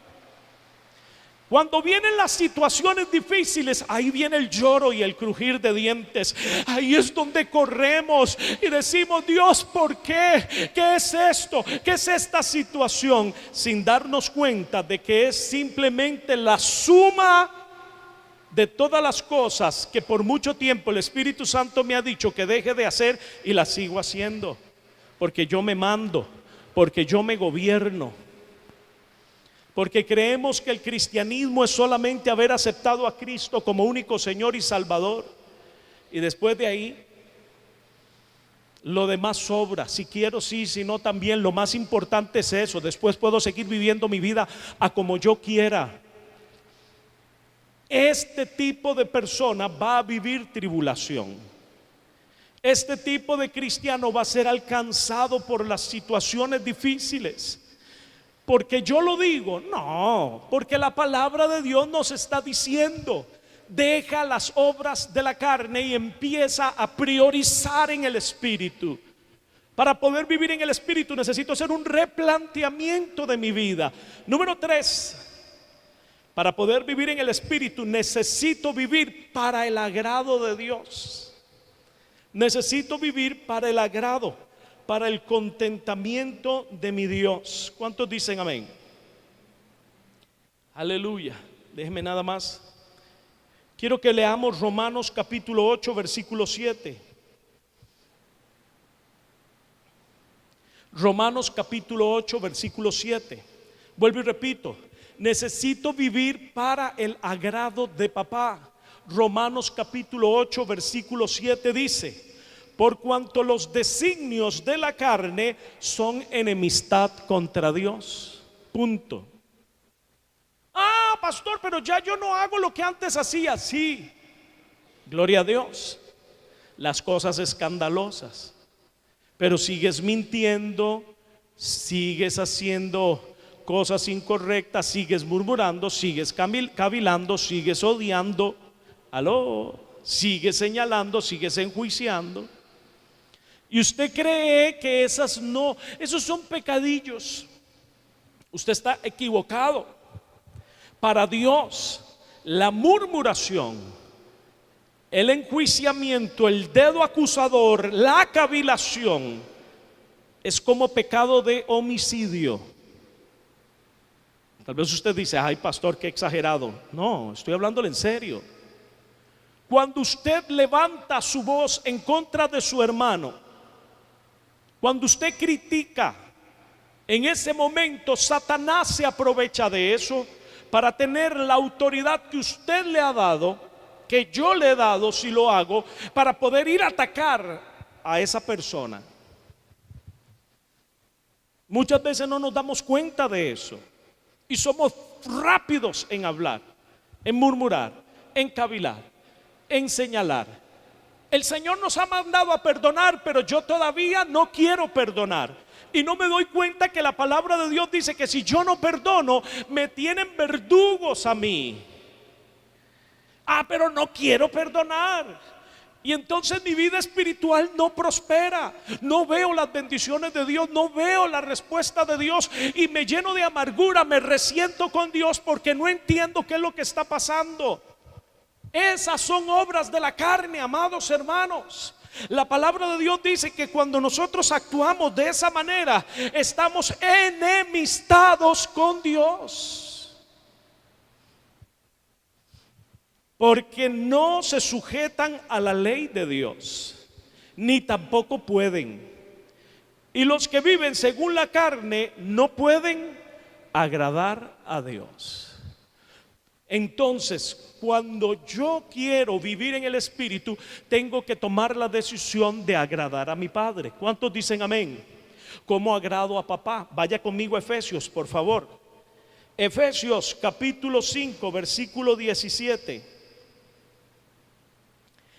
Cuando vienen las situaciones difíciles, ahí viene el lloro y el crujir de dientes. Ahí es donde corremos y decimos: Dios, ¿por qué? ¿Qué es esto? ¿Qué es esta situación? Sin darnos cuenta de que es simplemente la suma de todas las cosas que por mucho tiempo el Espíritu Santo me ha dicho que deje de hacer, y las sigo haciendo, porque yo me mando, porque yo me gobierno. Porque creemos que el cristianismo es solamente haber aceptado a Cristo como único Señor y Salvador, y después de ahí lo demás sobra. Si quiero sí, si no también. Lo más importante es eso. Después puedo seguir viviendo mi vida a como yo quiera. Este tipo de persona va a vivir tribulación. Este tipo de cristiano va a ser alcanzado por las situaciones difíciles. Porque yo lo digo, no, porque la palabra de Dios nos está diciendo: deja las obras de la carne y empieza a priorizar en el Espíritu. Para poder vivir en el Espíritu necesito hacer un replanteamiento de mi vida. Número 3, para poder vivir en el Espíritu necesito vivir para el agrado de Dios. Necesito vivir para el agrado, para el contentamiento de mi Dios. ¿Cuántos dicen amén? Aleluya. Déjeme nada más. Quiero que leamos Romanos capítulo 8, versículo 7. Romanos capítulo 8, versículo 7. Vuelvo y repito, necesito vivir para el agrado de papá. Romanos capítulo 8, versículo 7 dice: por cuanto los designios de la carne son enemistad contra Dios. Punto. Ah, pastor, pero ya yo no hago lo que antes hacía. Sí, gloria a Dios. Las cosas escandalosas, pero sigues mintiendo, sigues haciendo cosas incorrectas, sigues murmurando, sigues cavilando, sigues odiando, sigues señalando, sigues enjuiciando. Y usted cree que esos son pecadillos. Usted está equivocado. Para Dios, la murmuración, el enjuiciamiento, el dedo acusador, la cavilación, es como pecado de homicidio. Tal vez usted dice: ay, pastor, qué exagerado. No, estoy hablándole en serio. Cuando usted levanta su voz en contra de su hermano, cuando usted critica, en ese momento Satanás se aprovecha de eso para tener la autoridad que usted le ha dado, que yo le he dado si lo hago, para poder ir a atacar a esa persona. Muchas veces no nos damos cuenta de eso y somos rápidos en hablar, en murmurar, en cavilar, en señalar. El Señor nos ha mandado a perdonar, pero yo todavía no quiero perdonar. Y no me doy cuenta que la palabra de Dios dice que si yo no perdono, me tienen verdugos a mí. Ah, pero no quiero perdonar. Y entonces mi vida espiritual no prospera. No veo las bendiciones de Dios, no veo la respuesta de Dios. Y me lleno de amargura, me resiento con Dios porque no entiendo qué es lo que está pasando. Esas son obras de la carne, amados hermanos. La palabra de Dios dice que cuando nosotros actuamos de esa manera, estamos enemistados con Dios, porque no se sujetan a la ley de Dios, ni tampoco pueden. Y los que viven según la carne no pueden agradar a Dios. Entonces, cuando yo quiero vivir en el Espíritu, tengo que tomar la decisión de agradar a mi Padre. ¿Cuántos dicen amén? ¿Cómo agrado a papá? Vaya conmigo a Efesios, por favor. Efesios capítulo 5, versículo 17.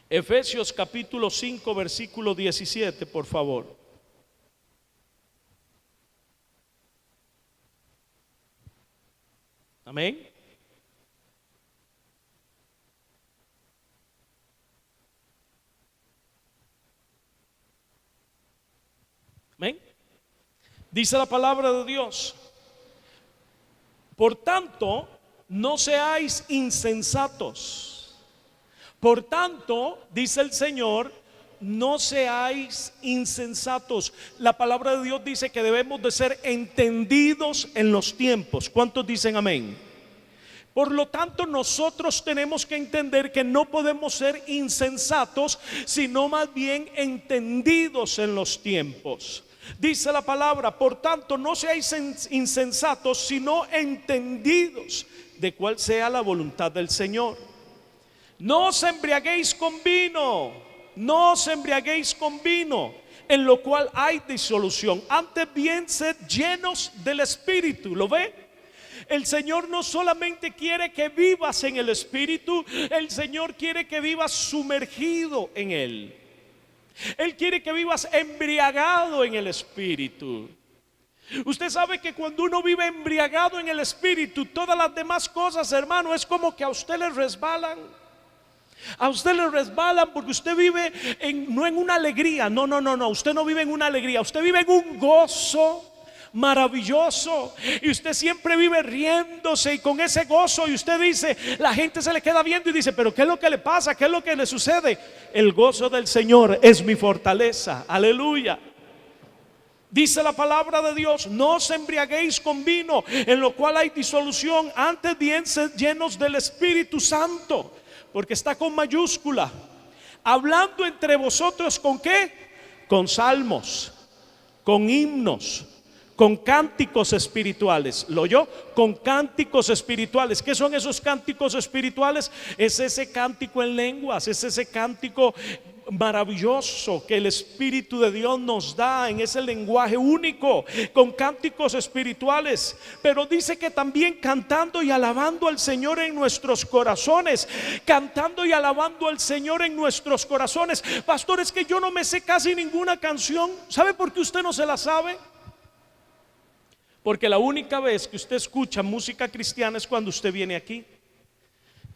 Efesios capítulo 5, versículo 17, por favor. Amén. Amén. Dice la palabra de Dios: por tanto, no seáis insensatos. Por tanto, dice el Señor, no seáis insensatos. La palabra de Dios dice que debemos de ser entendidos en los tiempos. ¿Cuántos dicen amén? Por lo tanto, nosotros tenemos que entender que no podemos ser insensatos, sino más bien entendidos en los tiempos. Dice la palabra: por tanto, no seáis insensatos, sino entendidos de cuál sea la voluntad del Señor. No os embriaguéis con vino, no os embriaguéis con vino, en lo cual hay disolución. Antes bien, sed llenos del Espíritu. ¿Lo ve? El Señor no solamente quiere que vivas en el Espíritu, el Señor quiere que vivas sumergido en Él. Él quiere que vivas embriagado en el Espíritu. Usted sabe que cuando uno vive embriagado en el Espíritu, todas las demás cosas, hermano, es como que a usted le resbalan. A usted le resbalan porque usted vive no en una alegría. No, usted no vive en una alegría, usted vive en un gozo maravilloso, y usted siempre vive riéndose y con ese gozo, y usted dice, la gente se le queda viendo y dice, pero ¿qué es lo que le pasa? ¿Qué es lo que le sucede? El gozo del Señor es mi fortaleza. Aleluya. Dice la palabra de Dios: no os embriaguéis con vino, en lo cual hay disolución, antes bien sed llenos del Espíritu Santo. Porque está con mayúscula, hablando entre vosotros ¿con qué? Con salmos, con himnos, con cánticos espirituales. ¿Lo oyó? Con cánticos espirituales. ¿Qué son esos cánticos espirituales? Es ese cántico en lenguas, es ese cántico maravilloso que el Espíritu de Dios nos da en ese lenguaje único, con cánticos espirituales. Pero dice que también cantando y alabando al Señor en nuestros corazones, cantando y alabando al Señor en nuestros corazones. Pastor, es que yo no me sé casi ninguna canción. ¿Sabe por qué usted no se la sabe? Porque la única vez que usted escucha música cristiana es cuando usted viene aquí.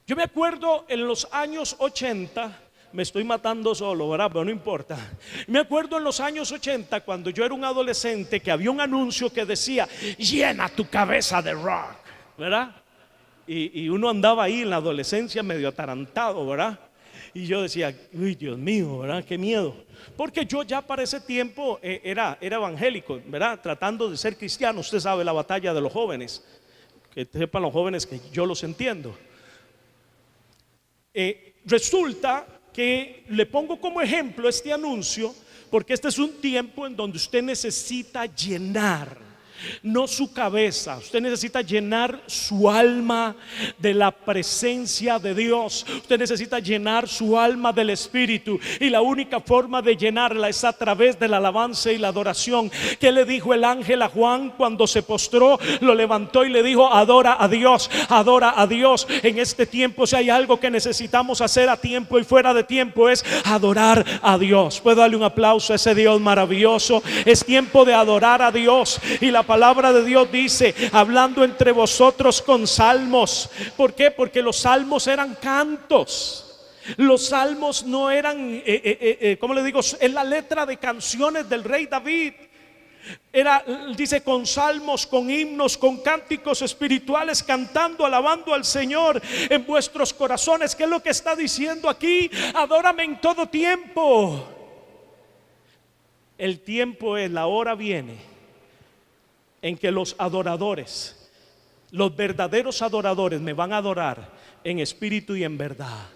Yo me acuerdo en los años 80, me estoy matando solo, ¿verdad? Pero no importa. Me acuerdo en los años 80, cuando yo era un adolescente, que había un anuncio que decía: llena tu cabeza de rock, ¿verdad? Y uno andaba ahí en la adolescencia medio atarantado, ¿verdad? Y yo decía, uy, Dios mío, ¿verdad? Qué miedo. Porque yo ya para ese tiempo era evangélico, ¿verdad? Tratando de ser cristiano. Usted sabe la batalla de los jóvenes. Que sepan los jóvenes que yo los entiendo. Resulta que le pongo como ejemplo este anuncio, porque este es un tiempo en donde usted necesita llenar, no su cabeza, usted necesita llenar su alma de la presencia de Dios. Usted necesita llenar su alma del Espíritu, y la única forma de llenarla es a través de la alabanza y la adoración. ¿Qué le dijo el ángel a Juan cuando se postró? Lo levantó y le dijo: adora a Dios, adora a Dios. En este tiempo, si hay algo que necesitamos hacer a tiempo y fuera de tiempo, es adorar a Dios. Puedo darle un aplauso a ese Dios maravilloso. Es tiempo de adorar a Dios. Y la palabra de Dios dice: hablando entre vosotros con salmos. ¿Por qué? Porque los salmos eran cantos. Los salmos no eran, ¿cómo le digo? Es la letra de canciones del rey David. Dice: con salmos, con himnos, con cánticos espirituales, cantando, alabando al Señor en vuestros corazones. ¿Qué es lo que está diciendo aquí? Adórame en todo tiempo. El tiempo es, la hora viene en que los adoradores, los verdaderos adoradores, me van a adorar en espíritu y en verdad.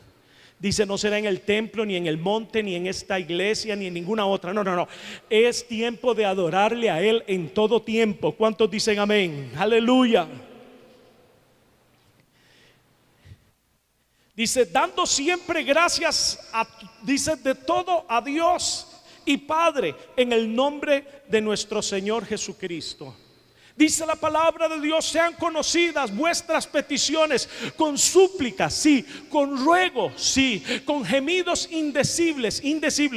Dice: no será en el templo, ni en el monte, ni en esta iglesia, ni en ninguna otra. No. Es tiempo de adorarle a Él en todo tiempo. ¿Cuántos dicen amén? Aleluya. Dice: dando siempre gracias dice de todo a Dios y Padre, en el nombre de nuestro Señor Jesucristo. Dice la palabra de Dios: sean conocidas vuestras peticiones con súplicas, sí, con ruego, sí, con gemidos indecibles,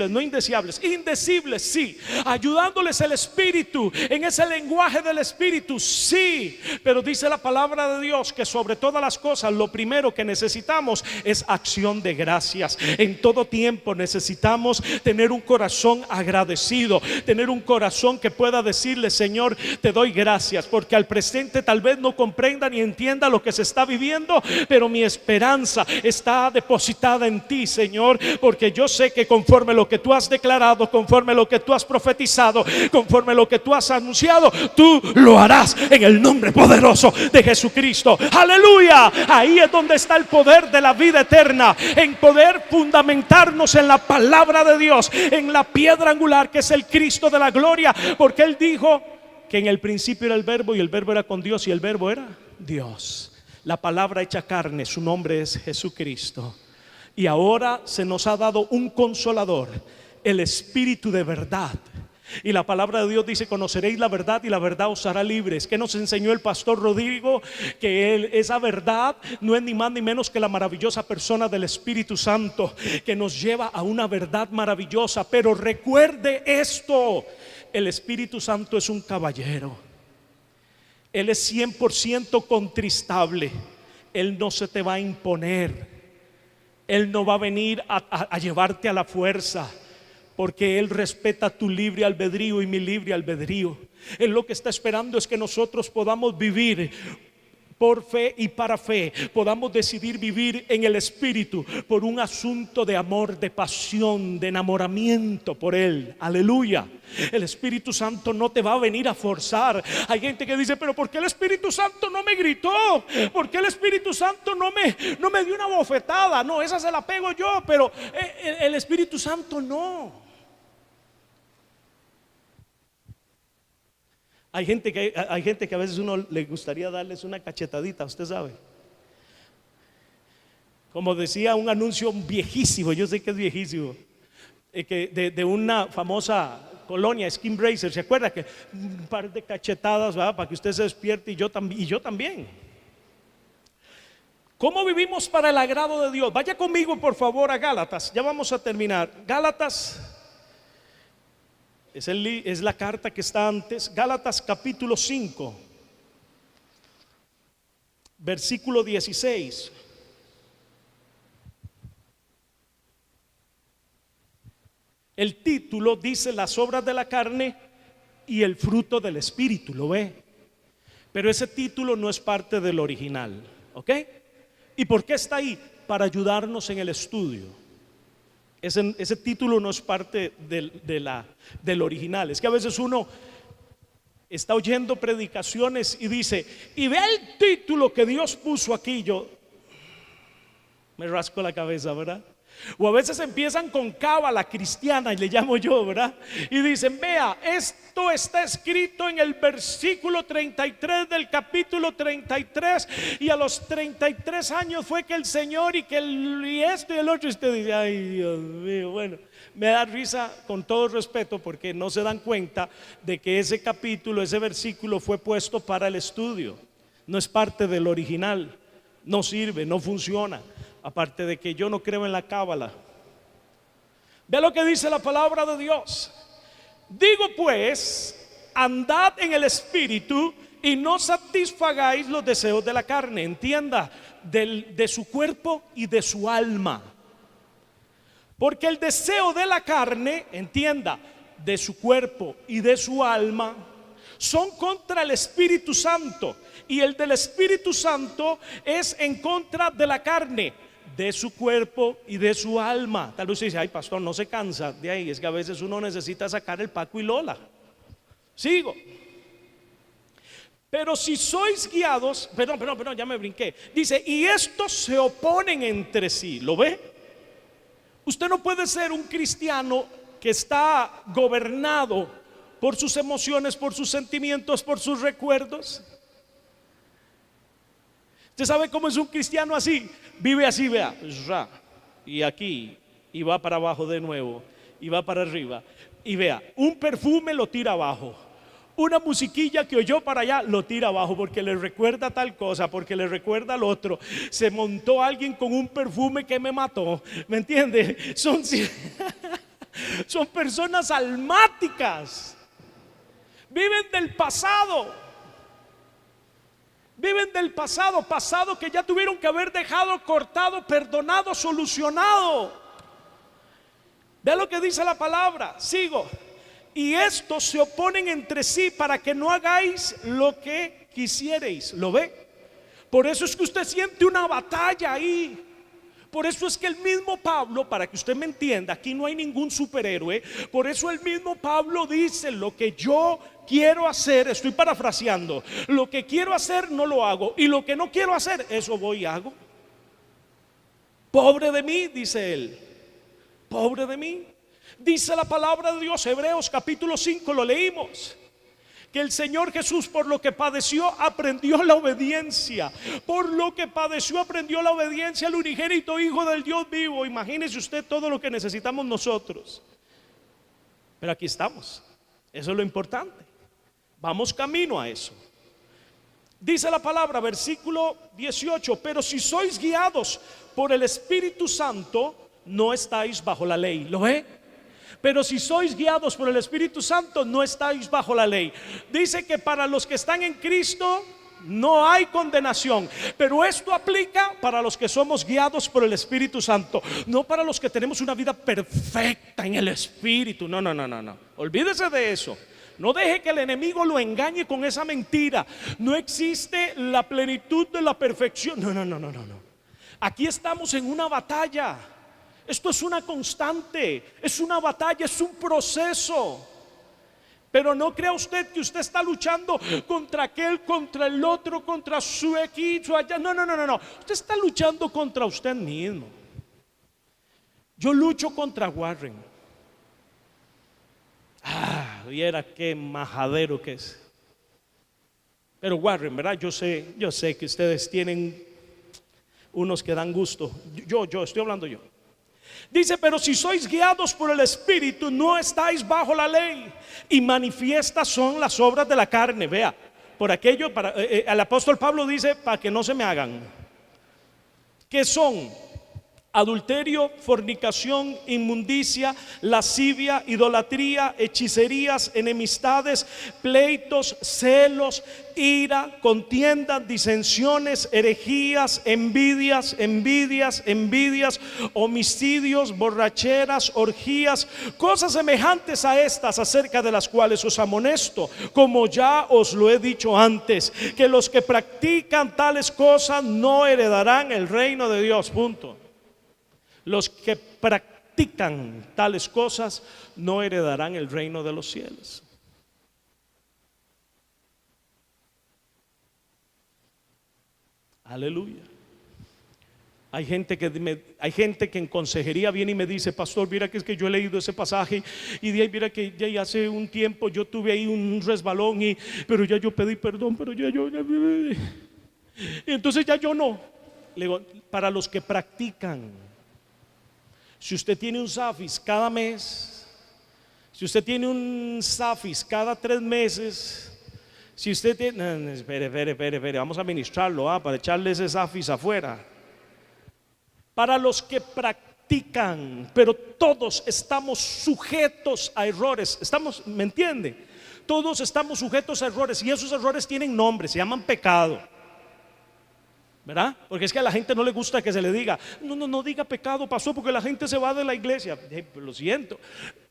no indeseables, indecibles, sí, ayudándoles el Espíritu, en ese lenguaje del Espíritu, sí. Pero dice la palabra de Dios que sobre todas las cosas lo primero que necesitamos es acción de gracias. En todo tiempo necesitamos tener un corazón agradecido, tener un corazón que pueda decirle: Señor, te doy gracias, porque al presente tal vez no comprenda ni entienda lo que se está viviendo, pero mi esperanza está depositada en ti, Señor, porque yo sé que conforme lo que tú has declarado, conforme lo que tú has profetizado, conforme lo que tú has anunciado, tú lo harás en el nombre poderoso de Jesucristo. Aleluya. Ahí es donde está el poder de la vida eterna, en poder fundamentarnos en la palabra de Dios, en la piedra angular que es el Cristo de la gloria, porque Él dijo que en el principio era el verbo, y el verbo era con Dios, y el verbo era Dios. La palabra hecha carne, su nombre es Jesucristo. Y ahora se nos ha dado un consolador, el Espíritu de verdad. Y la palabra de Dios dice: conoceréis la verdad y la verdad os hará libres. ¿Qué nos enseñó el pastor Rodrigo? Que esa verdad no es ni más ni menos que la maravillosa persona del Espíritu Santo, que nos lleva a una verdad maravillosa. Pero recuerde esto: el Espíritu Santo es un caballero. Él es 100% contristable. Él no se te va a imponer. Él no va a venir a llevarte a la fuerza. porque Él respeta tu libre albedrío y mi libre albedrío. Él lo que está esperando es que nosotros podamos vivir por fe y para fe, podamos decidir vivir en el Espíritu por un asunto de amor, de pasión, de enamoramiento por Él. Aleluya. El Espíritu Santo no te va a venir a forzar. Hay gente que dice, pero ¿por qué el Espíritu Santo no me gritó? ¿Por qué el Espíritu Santo no me dio una bofetada? No, esa se la pego yo, pero el Espíritu Santo no. Hay gente que a veces uno le gustaría darles una cachetadita, usted sabe. Como decía un anuncio viejísimo, yo sé que es viejísimo, de una famosa colonia, Skin Bracer, ¿se acuerda? Que un par de cachetadas, ¿verdad? Para que usted se despierte y yo también. ¿Cómo vivimos para el agrado de Dios? Vaya conmigo por favor a Gálatas, ya vamos a terminar. Gálatas es la carta que está antes. Gálatas capítulo 5, versículo 16. El título dice las obras de la carne y el fruto del Espíritu, ¿lo ve? Pero ese título no es parte del original, ¿ok? ¿Y por qué está ahí? Para ayudarnos en el estudio. Ese título no es parte del original. Es que a veces uno está oyendo predicaciones y dice, y ve el título que Dios puso aquí. Yo me rasco la cabeza, ¿verdad? O a veces empiezan con cábala cristiana, y le llamo yo, ¿verdad? Y dicen, vea, esto está escrito en el versículo 33 del capítulo 33, y a los 33 años fue que el Señor y esto y el otro. Y usted dice, ay Dios mío. Bueno, me da risa con todo respeto, porque no se dan cuenta de que ese capítulo, ese versículo fue puesto para el estudio. No es parte del original, no sirve, no funciona. Aparte de que yo no creo en la cábala. Ve lo que dice la palabra de Dios. Digo pues, andad en el Espíritu y no satisfagáis los deseos de la carne. Entienda, de su cuerpo y de su alma. Porque el deseo de la carne, entienda, de su cuerpo y de su alma, son contra el Espíritu Santo. Y el del Espíritu Santo es en contra de la carne, de su cuerpo y de su alma. Tal vez usted dice, ay pastor, no se cansa de ahí. Es que a veces uno necesita sacar el Paco y Lola. Sigo. Pero si sois guiados, perdón, ya me brinqué. Dice, y estos se oponen entre sí. ¿Lo ve? Usted no puede ser un cristiano que está gobernado por sus emociones, por sus sentimientos, por sus recuerdos. ¿Usted sabe cómo es un cristiano así? Vive así, vea, y aquí, y va para abajo de nuevo, y va para arriba. Y vea, un perfume lo tira abajo, una musiquilla que oyó para allá lo tira abajo, porque le recuerda tal cosa, porque le recuerda al otro. Se montó alguien con un perfume que me mató, ¿me entiende? Son personas almáticas, viven del pasado. Viven del pasado que ya tuvieron que haber dejado cortado, perdonado, solucionado. Ve lo que dice la palabra, sigo. Y estos se oponen entre sí para que no hagáis lo que quisierais. ¿Lo ve? Por eso es que usted siente una batalla ahí. Por eso es que el mismo Pablo, para que usted me entienda, aquí no hay ningún superhéroe. Por eso el mismo Pablo dice, lo que yo quiero hacer, estoy parafraseando, lo que quiero hacer no lo hago, y lo que no quiero hacer, eso voy y hago. Pobre de mí, dice él, pobre de mí. Dice la palabra de Dios, Hebreos capítulo 5, lo leímos, que el Señor Jesús, por lo que padeció, aprendió la obediencia. Por lo que padeció, aprendió la obediencia al unigénito Hijo del Dios vivo. Imagínese usted todo lo que necesitamos nosotros. Pero aquí estamos, eso es lo importante. Vamos camino a eso. Dice la palabra, versículo 18, pero si sois guiados por el Espíritu Santo, no estáis bajo la ley. ¿Lo ve? Pero si sois guiados por el Espíritu Santo, no estáis bajo la ley. Dice que para los que están en Cristo, No hay condenación. Pero esto aplica para los que somos guiados por el Espíritu Santo, no para los que tenemos una vida perfecta en el Espíritu. No. Olvídese de eso. No deje que el enemigo lo engañe con esa mentira. No existe la plenitud de la perfección. No. Aquí estamos en una batalla. Esto es una constante, es una batalla, es un proceso. Pero no crea usted que usted está luchando contra aquel, contra el otro, contra su equipo allá. No. Usted está luchando contra usted mismo. Yo lucho contra Warren. Viera qué majadero que es. Pero Warren, ¿verdad? Yo sé que ustedes tienen unos que dan gusto. Yo estoy hablando yo. Dice, pero si sois guiados por el Espíritu, no estáis bajo la ley. Y manifiestas son las obras de la carne. Vea, por aquello, el apóstol Pablo dice, para que no se me hagan. ¿Qué son? Adulterio, fornicación, inmundicia, lascivia, idolatría, hechicerías, enemistades, pleitos, celos, ira, contiendas, disensiones, herejías, envidias, homicidios, borracheras, orgías, cosas semejantes a estas, acerca de las cuales os amonesto, como ya os lo he dicho antes, que los que practican tales cosas no heredarán el reino de Dios. Punto. Los que practican tales cosas no heredarán el reino de los cielos. Aleluya. Hay gente que en consejería viene y me dice, pastor, mira que es que yo he leído ese pasaje y de ahí mira que ya hace un tiempo yo tuve ahí un resbalón pero ya yo pedí perdón, pero ya yo entonces ya yo no. Le digo, para los que practican. Si usted tiene un SAFIS cada mes, si usted tiene un SAFIS cada 3 meses, si usted tiene, espere, vamos a administrarlo, para echarle ese SAFIS afuera. Para los que practican, pero todos estamos sujetos a errores. ¿Me entiende? Todos estamos sujetos a errores y esos errores tienen nombre, se llaman pecado. ¿Verdad? Porque es que a la gente no le gusta que se le diga, no diga pecado, pasó, porque la gente se va de la iglesia. Lo siento,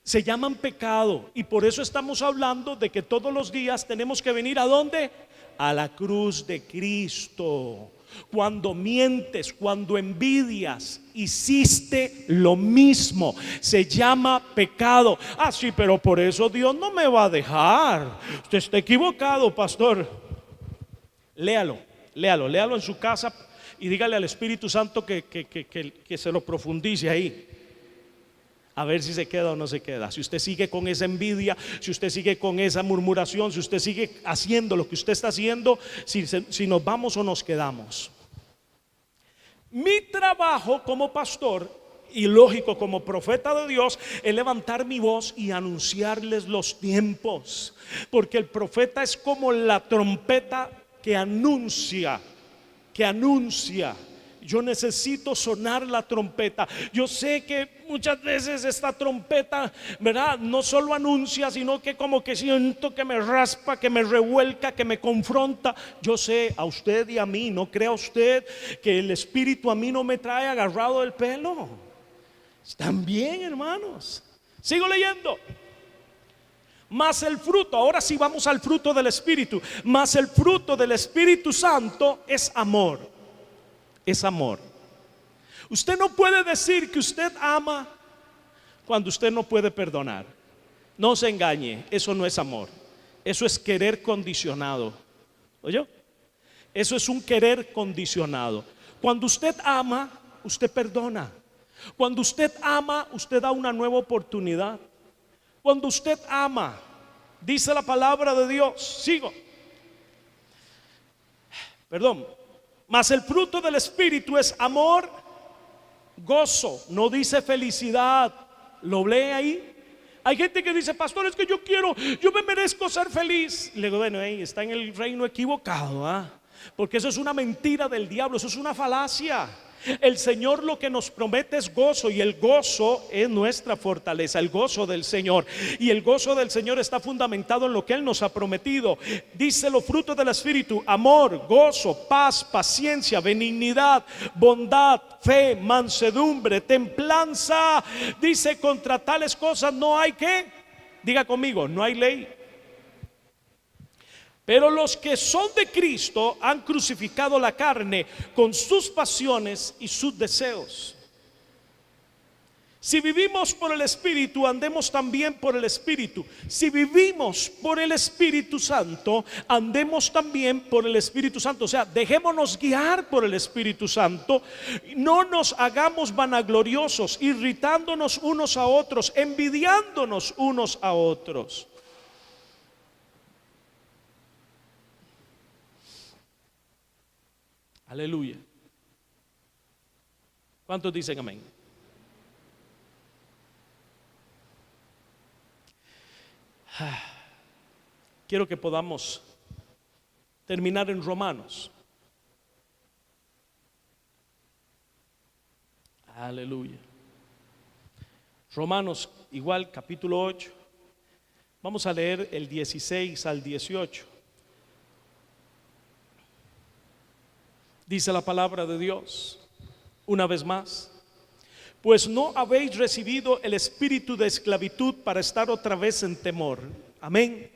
se llaman pecado. Y por eso estamos hablando de que todos los días tenemos que venir ¿a dónde? A la cruz de Cristo. Cuando mientes, cuando envidias, hiciste lo mismo. Se llama pecado. Sí, pero por eso Dios no me va a dejar. Usted está equivocado, pastor. Léalo en su casa y dígale al Espíritu Santo que se lo profundice ahí. A ver si se queda o no se queda. Si usted sigue con esa envidia, si usted sigue con esa murmuración, si usted sigue haciendo lo que usted está haciendo, si nos vamos o nos quedamos. Mi trabajo como pastor y lógico como profeta de Dios es levantar mi voz y anunciarles los tiempos. Porque el profeta es como la trompeta que anuncia. Yo necesito sonar la trompeta. Yo sé que muchas veces esta trompeta, ¿verdad? No solo anuncia, sino que como que siento que me raspa, que me revuelca, que me confronta. Yo sé, a usted y a mí, no crea usted que el Espíritu a mí no me trae agarrado del pelo. Están bien, hermanos. Sigo leyendo. Mas el fruto, ahora sí vamos al fruto del Espíritu. Mas el fruto del Espíritu Santo es amor. Es amor. Usted no puede decir que usted ama cuando usted no puede perdonar. No se engañe, eso no es amor. Eso es querer condicionado. ¿Oyó? Eso es un querer condicionado. Cuando usted ama, usted perdona. Cuando usted ama, usted da una nueva oportunidad. Cuando usted ama, dice la palabra de Dios, mas el fruto del Espíritu es amor, gozo, no dice felicidad. ¿Lo lee ahí? Hay gente que dice, pastor, es que yo me merezco ser feliz. Le digo, bueno, está en el reino equivocado, porque eso es una mentira del diablo, eso es una falacia. El Señor lo que nos promete es gozo, y el gozo es nuestra fortaleza, el gozo del Señor. Y el gozo del Señor está fundamentado en lo que Él nos ha prometido. Dice los frutos del Espíritu: amor, gozo, paz, paciencia, benignidad, bondad, fe, mansedumbre, templanza. Dice: contra tales cosas no hay que, diga conmigo, no hay ley. Pero los que son de Cristo han crucificado la carne con sus pasiones y sus deseos. Si vivimos por el Espíritu, andemos también por el Espíritu. Si vivimos por el Espíritu Santo, andemos también por el Espíritu Santo. O sea, dejémonos guiar por el Espíritu Santo. No nos hagamos vanagloriosos, irritándonos unos a otros, envidiándonos unos a otros. Aleluya. ¿Cuántos dicen amén? Quiero que podamos terminar en Romanos. Aleluya. Romanos, igual, capítulo 8. Vamos a leer el 16 al 18. Dice la palabra de Dios una vez más: pues no habéis recibido el espíritu de esclavitud para estar otra vez en temor. Amén.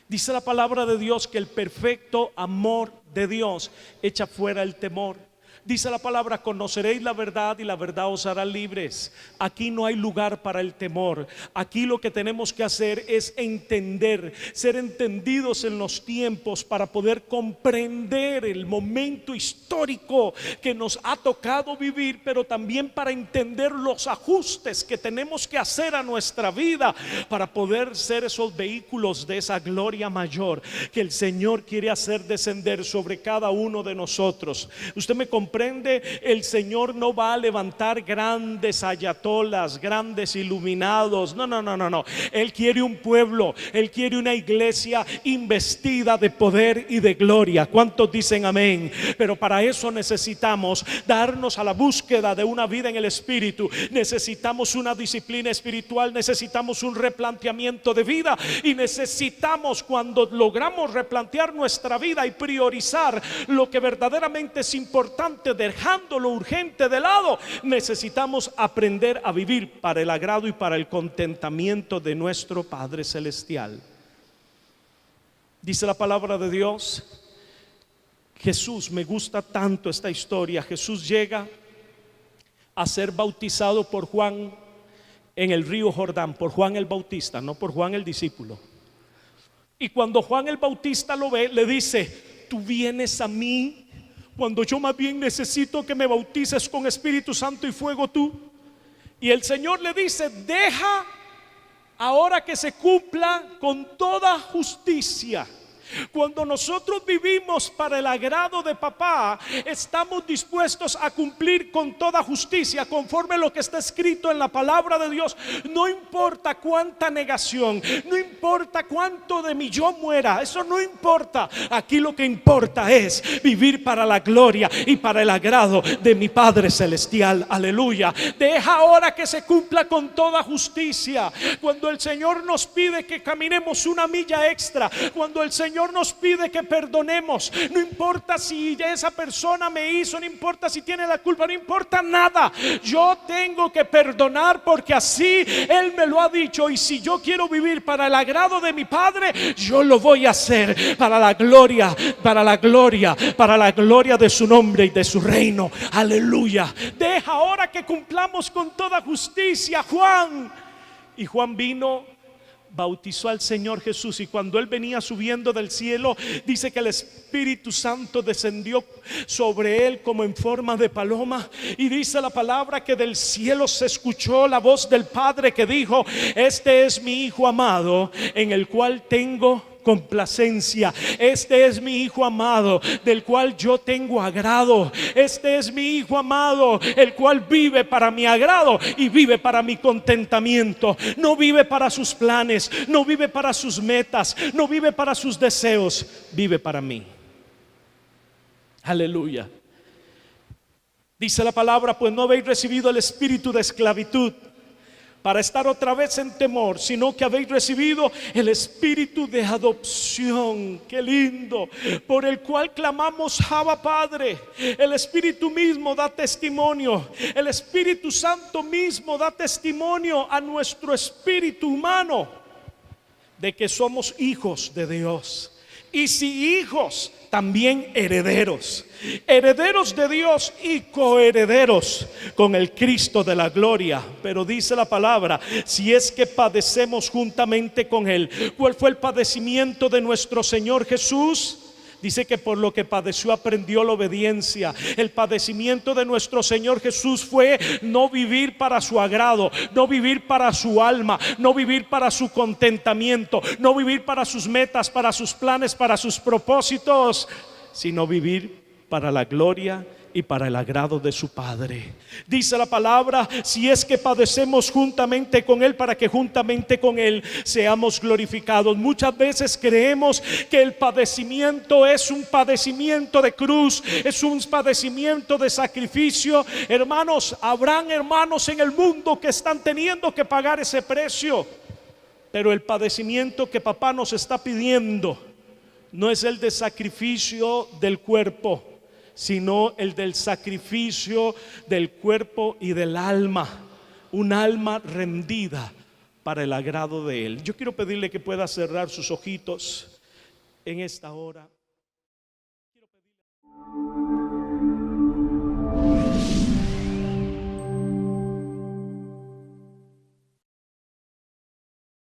Dice la palabra de Dios que el perfecto amor de Dios echa fuera el temor. Dice la palabra: conoceréis la verdad y la verdad os hará libres. Aquí no hay lugar para el temor. Aquí lo que tenemos que hacer es entender, ser entendidos en los tiempos para poder comprender el momento histórico que nos ha tocado vivir, pero también para entender los ajustes que tenemos que hacer a nuestra vida para poder ser esos vehículos de esa gloria mayor que el Señor quiere hacer descender sobre cada uno de nosotros. Usted me comprende. El Señor no va a levantar grandes ayatolas, grandes iluminados. No. Él quiere un pueblo, Él quiere una iglesia investida de poder y de gloria. ¿Cuántos dicen amén? Pero para eso necesitamos darnos a la búsqueda de una vida en el Espíritu. Necesitamos una disciplina espiritual, necesitamos un replanteamiento de vida, y necesitamos, cuando logramos replantear nuestra vida y priorizar lo que verdaderamente es importante, dejando lo urgente de lado, necesitamos aprender a vivir para el agrado y para el contentamiento de nuestro Padre Celestial. Dice la palabra de Dios: Jesús, me gusta tanto esta historia. Jesús llega a ser bautizado por Juan en el río Jordán, por Juan el Bautista, no por Juan el discípulo. Y cuando Juan el Bautista lo ve, le dice: tú vienes a mí cuando yo más bien necesito que me bautices con Espíritu Santo y fuego tú. Y el Señor le dice: deja ahora que se cumpla con toda justicia. Cuando nosotros vivimos para el agrado de papá, estamos dispuestos a cumplir con toda justicia conforme a lo que está escrito en la palabra de Dios. No importa cuánta negación, no importa cuánto de mí yo muera, eso no importa. Aquí lo que importa es vivir para la gloria y para el agrado de mi Padre Celestial. Aleluya. Deja ahora que se cumpla con toda justicia. Cuando el Señor nos pide que caminemos una milla extra, cuando el Señor nos pide que perdonemos, no importa si esa persona me hizo, no importa si tiene la culpa, no importa nada. Yo tengo que perdonar porque así Él me lo ha dicho, y si yo quiero vivir para el agrado de mi Padre, yo lo voy a hacer para la gloria, para la gloria, para la gloria de su nombre y de su reino. Aleluya. Deja ahora que cumplamos con toda justicia. Y Juan vino, bautizó al Señor Jesús, y cuando él venía subiendo del cielo, dice que el Espíritu Santo descendió sobre él como en forma de paloma, y dice la palabra que del cielo se escuchó la voz del Padre que dijo: este es mi Hijo amado, en el cual tengo complacencia. Este es mi Hijo amado, del cual yo tengo agrado. Este es mi Hijo amado, el cual vive para mi agrado y vive para mi contentamiento. No vive para sus planes, no vive para sus metas, no vive para sus deseos, vive para mí. Aleluya. Dice la palabra, pues no habéis recibido el espíritu de esclavitud para estar otra vez en temor, sino que habéis recibido el espíritu de adopción, qué lindo, por el cual clamamos Abba Padre. El Espíritu mismo da testimonio, el Espíritu Santo mismo da testimonio a nuestro espíritu humano de que somos hijos de Dios. Y si hijos, también herederos, herederos de Dios y coherederos con el Cristo de la gloria. Pero dice la palabra, si es que padecemos juntamente con Él. ¿Cuál fue el padecimiento de nuestro Señor Jesús? Dice que por lo que padeció aprendió la obediencia. El padecimiento de nuestro Señor Jesús fue no vivir para su agrado, no vivir para su alma, no vivir para su contentamiento, no vivir para sus metas, para sus planes, para sus propósitos, sino vivir para la gloria y para el agrado de su Padre. Dice la palabra, si es que padecemos juntamente con Él, para que juntamente con Él seamos glorificados. Muchas veces creemos que el padecimiento es un padecimiento de cruz, es un padecimiento de sacrificio. Hermanos, habrán hermanos en el mundo que están teniendo que pagar ese precio, pero el padecimiento que papá nos está pidiendo no es el de sacrificio del cuerpo, sino el del sacrificio del cuerpo y del alma, un alma rendida para el agrado de Él. Yo quiero pedirle que pueda cerrar sus ojitos en esta hora.